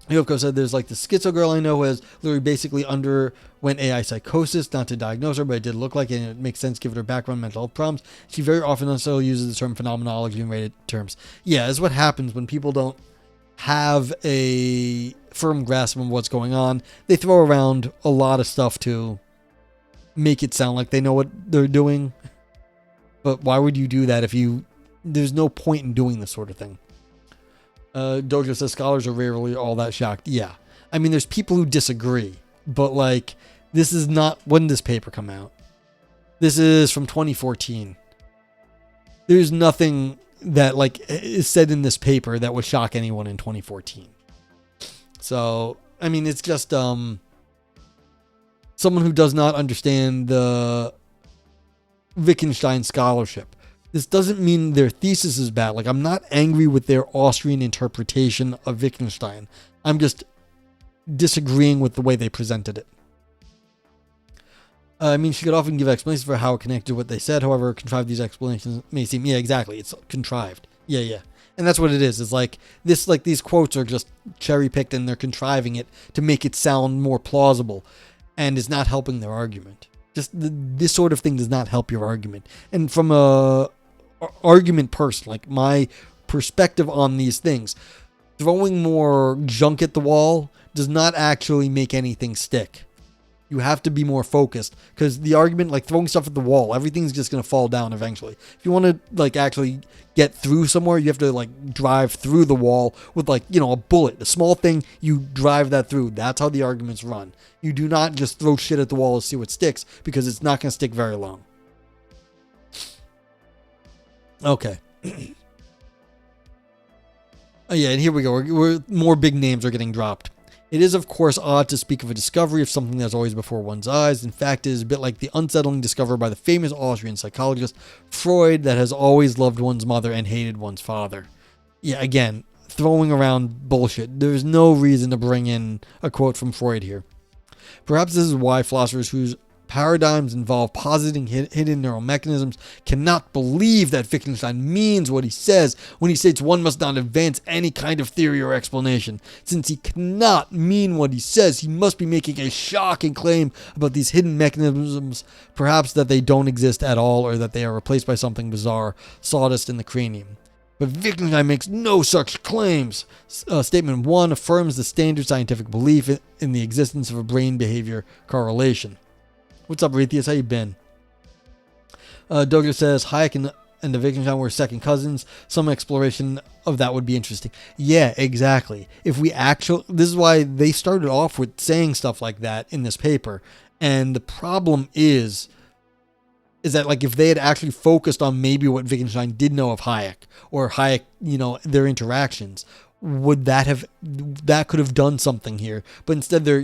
Yoko said there's like the schizo girl I know who has literally basically underwent AI psychosis, not to diagnose her, but it did look like it, and it makes sense given her background mental health problems. She very often also uses the term phenomenology in related terms. Yeah, is what happens when people don't have a firm grasp of what's going on. They throw around a lot of stuff to make it sound like they know what they're doing. But why would you do that if there's no point in doing this sort of thing? Dojo says scholars are rarely all that shocked. Yeah. I mean, there's people who disagree, but like, this is not, when did this paper come out? This is from 2014. There's nothing that like is said in this paper that would shock anyone in 2014. So, I mean, it's just, someone who does not understand the Wittgenstein scholarship. This doesn't mean their thesis is bad. Like, I'm not angry with their Austrian interpretation of Wittgenstein. I'm just disagreeing with the way they presented it. I mean, she could often give explanations for how it connected to what they said. However, contrived these explanations may seem, exactly. It's contrived. Yeah. And that's what it is. It's like this, like these quotes are just cherry picked and they're contriving it to make it sound more plausible. And it's not helping their argument. Just this sort of thing does not help your argument. And from a argument person, like my perspective on these things, throwing more junk at the wall does not actually make anything stick. You have to be more focused, because the argument, like throwing stuff at the wall, everything's just going to fall down eventually. If you want to like actually get through somewhere, you have to like drive through the wall with like, a bullet, a small thing, you drive that through. That's how the arguments run. You do not just throw shit at the wall and see what sticks, because it's not going to stick very long. Okay. And here we go. We're more big names are getting dropped. It is, of course, odd to speak of a discovery of something that's always before one's eyes. In fact, it is a bit like the unsettling discovery by the famous Austrian psychologist Freud that has always loved one's mother and hated one's father. Yeah, again, throwing around bullshit. There's no reason to bring in a quote from Freud here. Perhaps this is why philosophers whose paradigms involve positing hidden neural mechanisms cannot believe that Wittgenstein means what he says when he states one must not advance any kind of theory or explanation. Since he cannot mean what he says, he must be making a shocking claim about these hidden mechanisms, perhaps that they don't exist at all or that they are replaced by something bizarre, sawdust in the cranium. But Wittgenstein makes no such claims. Statement 1 affirms the standard scientific belief in the existence of a brain-behavior correlation. What's up, Retheus? How you been? Doger says Hayek and the Wittgenstein were second cousins. Some exploration of that would be interesting. Yeah, exactly. If we this is why they started off with saying stuff like that in this paper. And the problem is that like if they had actually focused on maybe what Wittgenstein did know of Hayek, or Hayek, their interactions, that could have done something here. But instead they're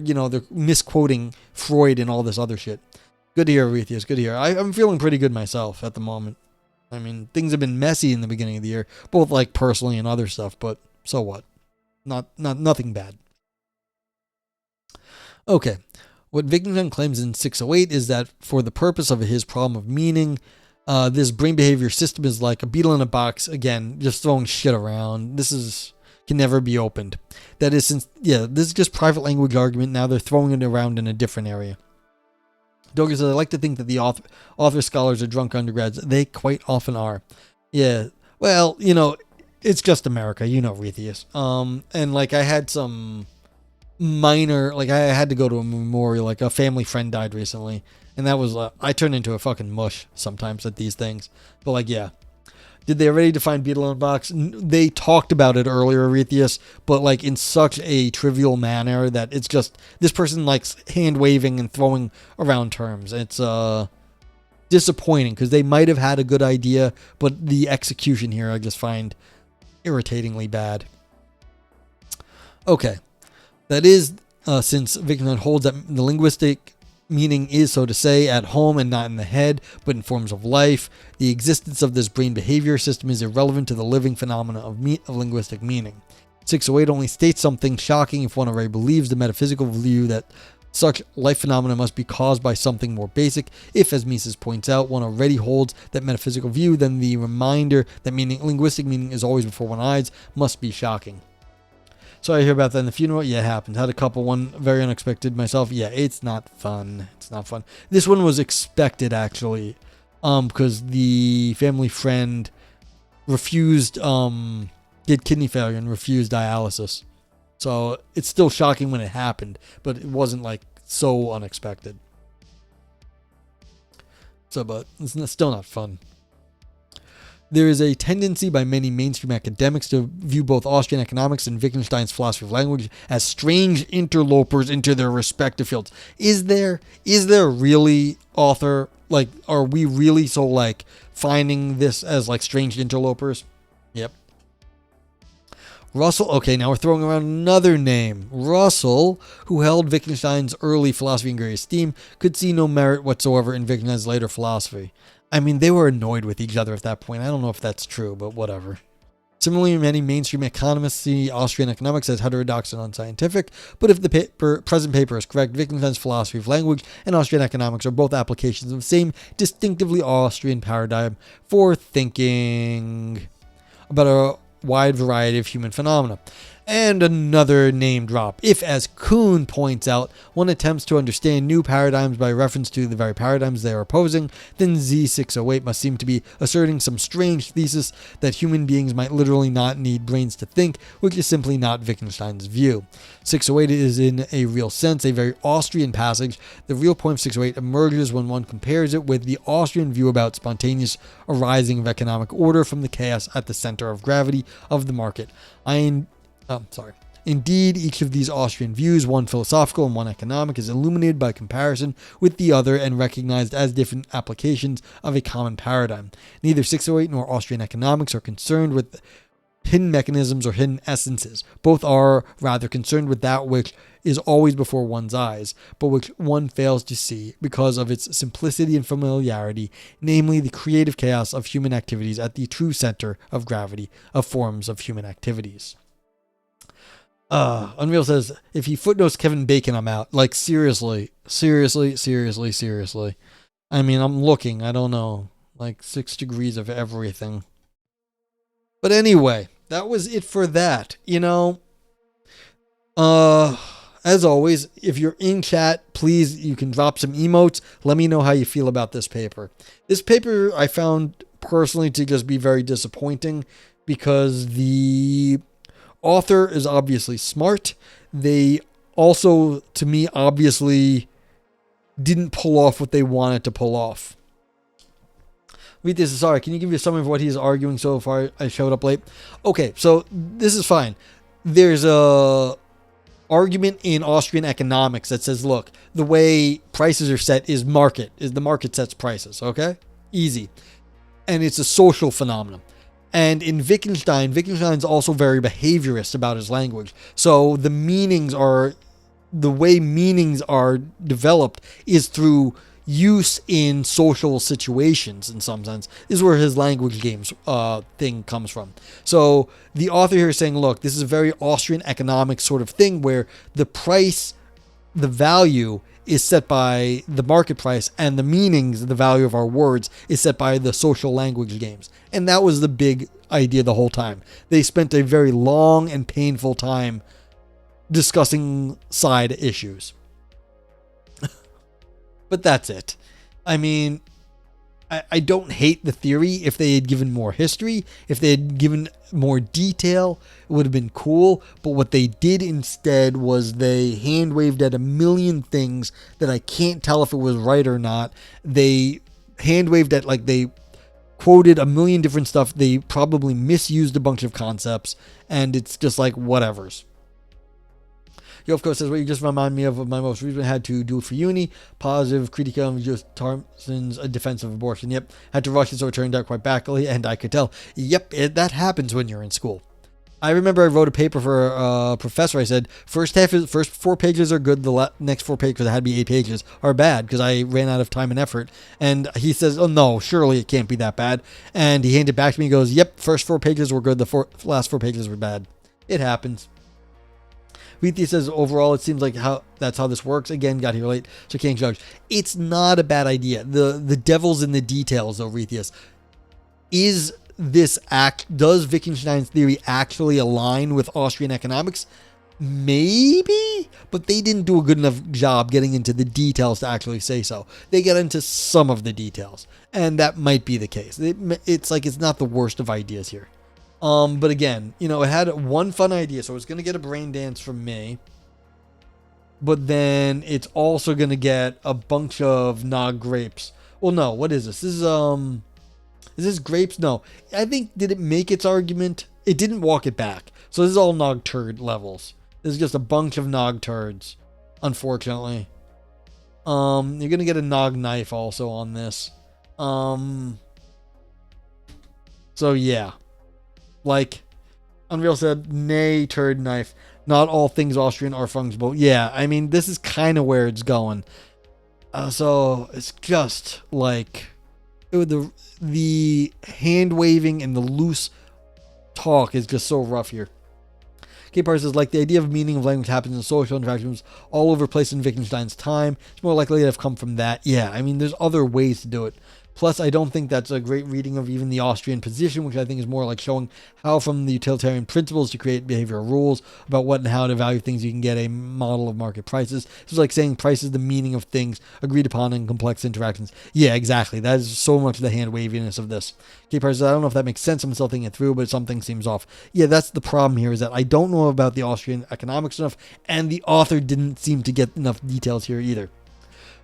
misquoting Freud and all this other shit. Good to hear, Arethius. Good to hear. I'm feeling pretty good myself at the moment. I mean, things have been messy in the beginning of the year, both like personally and other stuff, but so what? Nothing bad. Okay. What Wittgenstein claims in 608 is that for the purpose of his problem of meaning, this brain behavior system is like a beetle in a box. Again, just throwing shit around. Can never be opened. That is this is just private language argument. Now they're throwing it around in a different area. Doger says, I like to think that the author scholars are drunk undergrads. They quite often are. Yeah. Well, it's just America, Retheus. And like I had some minor, like I had to go to a memorial, like a family friend died recently, and that was I turn into a fucking mush sometimes at these things. But like, yeah, did they already define beetle on box? They talked about it earlier, Arethius, but like in such a trivial manner that it's just this person likes hand waving and throwing around terms. It's disappointing because they might have had a good idea, but the execution here I just find irritatingly bad. Okay. That is, since Wittgenstein holds that the linguistic meaning is, so to say, at home and not in the head, but in forms of life, the existence of this brain behavior system is irrelevant to the living phenomena of linguistic meaning. 608 only states something shocking if one already believes the metaphysical view that such life phenomena must be caused by something more basic. If, as Mises points out, one already holds that metaphysical view, then the reminder that linguistic meaning is always before one's eyes must be shocking. So I hear about that in the funeral. Yeah, it happened. Had a couple, one very unexpected myself. Yeah, it's not fun. It's not fun. This one was expected, actually, because the family friend refused, did kidney failure and refused dialysis. So it's still shocking when it happened, but it wasn't like so unexpected. So, but it's still not fun. There is a tendency by many mainstream academics to view both Austrian economics and Wittgenstein's philosophy of language as strange interlopers into their respective fields. Is there really, author? Like, are we really so like finding this as like strange interlopers? Yep. Russell, okay, now we're throwing around another name. Russell, who held Wittgenstein's early philosophy in great esteem, could see no merit whatsoever in Wittgenstein's later philosophy. I mean, they were annoyed with each other at that point. I don't know if that's true, but whatever. Similarly, many mainstream economists see Austrian economics as heterodox and unscientific, but if the present paper is correct, Wittgenstein's philosophy of language and Austrian economics are both applications of the same distinctively Austrian paradigm for thinking about a wide variety of human phenomena. And another name drop. If, as Kuhn points out, one attempts to understand new paradigms by reference to the very paradigms they are opposing, then Z608 must seem to be asserting some strange thesis that human beings might literally not need brains to think, which is simply not Wittgenstein's view. 608 is in a real sense a very Austrian passage. The real point of 608 emerges when one compares it with the Austrian view about spontaneous arising of economic order from the chaos at the center of gravity of the market. Indeed, each of these Austrian views, one philosophical and one economic, is illuminated by comparison with the other and recognized as different applications of a common paradigm. Neither 608 nor Austrian economics are concerned with hidden mechanisms or hidden essences. Both are rather concerned with that which is always before one's eyes, but which one fails to see because of its simplicity and familiarity, namely the creative chaos of human activities at the true center of gravity of forms of human activities. Unreal says, if he footnotes Kevin Bacon, I'm out. Like, seriously. I mean, I'm looking. I don't know. Like, 6 degrees of everything. But anyway, that was it for that. You know, as always, if you're in chat, please, you can drop some emotes. Let me know how you feel about this paper. This paper I found personally to just be very disappointing because the author is obviously smart. They also, to me, obviously didn't pull off what they wanted to pull off. Read this. Sorry, can you give me a summary of what he's arguing so far? I showed up late. Okay, so this is fine. There's a argument in Austrian economics that says, look, the way prices are set is the market sets prices, okay? Easy. And it's a social phenomenon. And in Wittgenstein's also very behaviorist about his language. So the way meanings are developed is through use in social situations in some sense. This is where his language games thing comes from. So the author here is saying, look, this is a very Austrian economic sort of thing where the value is set by the market price, and the meanings, the value of our words, is set by the social language games. And that was the big idea the whole time. They spent a very long and painful time discussing side issues. But that's it. I mean, I don't hate the theory. If they had given more history, if they had given more detail, it would have been cool. But what they did instead was they hand waved at a million things that I can't tell if it was right or not. They hand waved at, like, they quoted a million different stuff. They probably misused a bunch of concepts, and it's just like whatevers. Yo, of course, says, what you just remind me of my most recent had to do for uni. Positive critique of just Thompson's defense of abortion. Yep. Had to rush it, so it turned out quite badly, and I could tell. Yep, that happens when you're in school. I remember I wrote a paper for a professor. I said, first 4 pages are good. The next 4 pages, that had to be 8 pages, are bad because I ran out of time and effort. And he says, oh, no, surely it can't be that bad. And he handed it back to me and goes, yep, first 4 pages were good. The last 4 pages were bad. It happens. Rethia says, overall, it seems like that's how this works. Again, got here late, so can't judge. It's not a bad idea. The devil's in the details, though, Rethia. Does Wittgenstein's theory actually align with Austrian economics? Maybe, but they didn't do a good enough job getting into the details to actually say so. They got into some of the details, and that might be the case. It's like it's not the worst of ideas here. But again, it had one fun idea, so it's going to get a brain dance from me. But then it's also going to get a bunch of Nog grapes. Well, no, what is this? Is this grapes? No. I think, did it make its argument? It didn't walk it back. So this is all Nog turd levels. This is just a bunch of Nog turds, unfortunately. You're going to get a Nog knife also on this. So yeah. Like Unreal said, nay, turd knife. Not all things Austrian are fungible. Yeah, I mean, this is kind of where it's going. So it's just like the hand waving and the loose talk is just so rough here. K-Part says, like, the idea of meaning of language happens in social interactions all over the place in Wittgenstein's time. It's more likely to have come from that. Yeah, I mean, there's other ways to do it. Plus, I don't think that's a great reading of even the Austrian position, which I think is more like showing how from the utilitarian principles to create behavioral rules about what and how to value things, you can get a model of market prices. This is like saying price is the meaning of things agreed upon in complex interactions. Yeah, exactly. That is so much the hand waviness of this. K-Part says, I don't know if that makes sense. I'm still thinking it through, but something seems off. Yeah, that's the problem here, is that I don't know about the Austrian economics enough, and the author didn't seem to get enough details here either.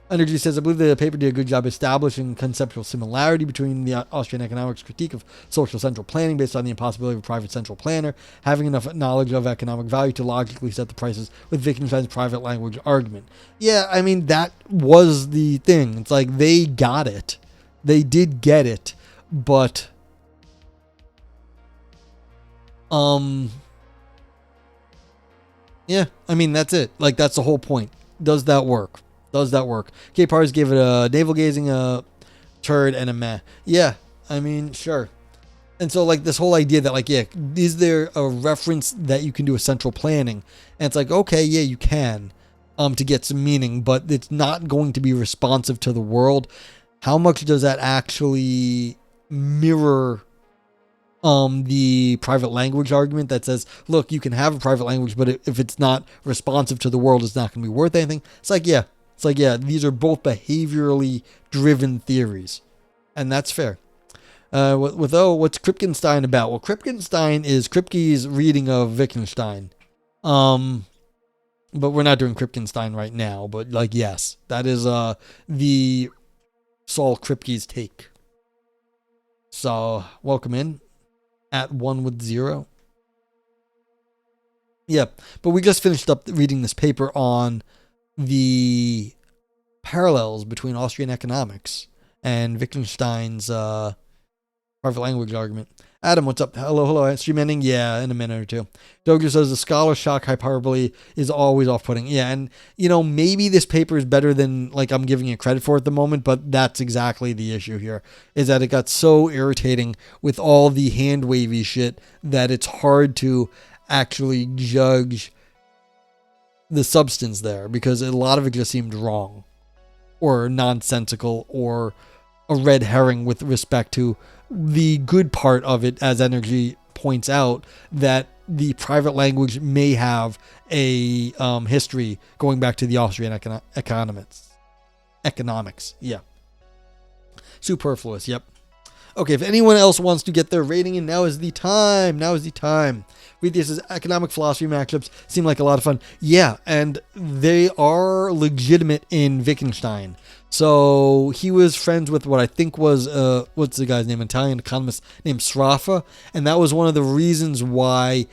Energy says, I believe the paper did a good job establishing conceptual similarity between the Austrian economics critique of social central planning based on the impossibility of a private central planner having enough knowledge of economic value to logically set the prices with Wittgenstein's private language argument. Yeah, I mean, that was the thing. It's like they got it. They did get it, but yeah, I mean, that's it. Like, that's the whole point. Does that work? Does that work? K-Pars gave it a navel gazing, a turd, and a meh. Yeah, I mean, sure. And so, like, this whole idea that, like, yeah, is there a reference that you can do a central planning? And it's like, okay, yeah, you can, to get some meaning, but it's not going to be responsive to the world. How much does that actually mirror the private language argument that says, look, you can have a private language, but if it's not responsive to the world, it's not going to be worth anything? It's like, yeah, these are both behaviorally driven theories, and that's fair. What's Kripkenstein about? Well, Kripkenstein is Kripke's reading of Wittgenstein. But we're not doing Kripkenstein right now, but, like, yes, that is the Saul Kripke's take. So, welcome in at 1 with 0. Yep, but we just finished up reading this paper on the parallels between Austrian economics and Wittgenstein's private language argument. Adam, what's up? Hello. Stream ending? Yeah, in a minute or two. Doger says the scholar shock hyperbole is always off-putting. Yeah, and, maybe this paper is better than, like, I'm giving it credit for at the moment, but that's exactly the issue here, is that it got so irritating with all the hand-wavy shit that it's hard to actually judge the substance there, because a lot of it just seemed wrong or nonsensical or a red herring with respect to the good part of it, as Energy points out, that the private language may have a history going back to the Austrian economics. Yeah. Superfluous, yep. Okay, if anyone else wants to get their rating in, now is the time. Now is the time. This is economic philosophy matchups seem like a lot of fun. Yeah, and they are legitimate in Wittgenstein. So he was friends with what I think was, what's the guy's name? Italian economist named Sraffa. And that was one of the reasons why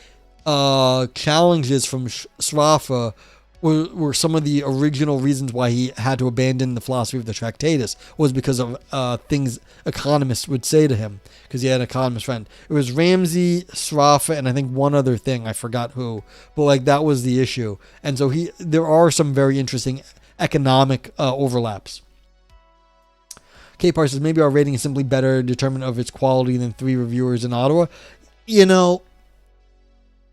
challenges from Sraffa were some of the original reasons why he had to abandon the philosophy of the Tractatus, was because of things economists would say to him, because he had an economist friend. It was Ramsey, Sraffa, and I think one other thing, I forgot who, but like that was the issue. And so there are some very interesting economic overlaps. K-Par says, maybe our rating is simply better determined of its quality than 3 reviewers in Ottawa. You know,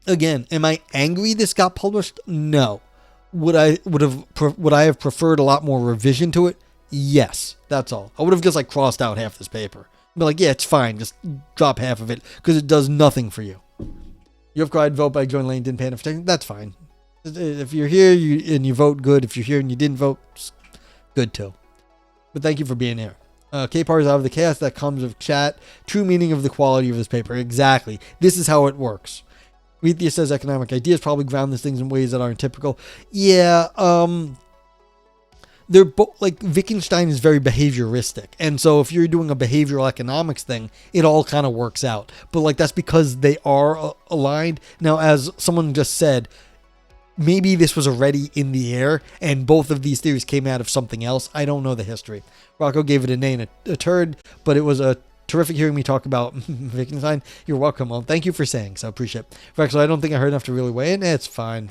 again, am I angry this got published? No. Would I have preferred a lot more revision to it? Yes, that's all. I would have just like crossed out half this paper. Be like, yeah, it's fine. Just drop half of it because it does nothing for you. You have cried, vote by joint lane, didn't pay enough attention. That's fine. If you're here and you vote, good. If you're here and you didn't vote, good too. But thank you for being here. K-Par is out of the chaos that comes of chat. True meaning of the quality of this paper. Exactly. This is how it works. Wheatia says economic ideas probably ground these things in ways that aren't typical. Yeah, they're both, like, Wittgenstein is very behavioristic. And so if you're doing a behavioral economics thing, it all kind of works out. But, like, that's because they are aligned. Now, as someone just said, maybe this was already in the air and both of these theories came out of something else. I don't know the history. Rocco gave it a name, a turd, but it was a terrific hearing me talk about Wittgenstein. You're welcome. Well, thank you for saying so. Appreciate it. Rex, I don't think I heard enough to really weigh in. It's fine.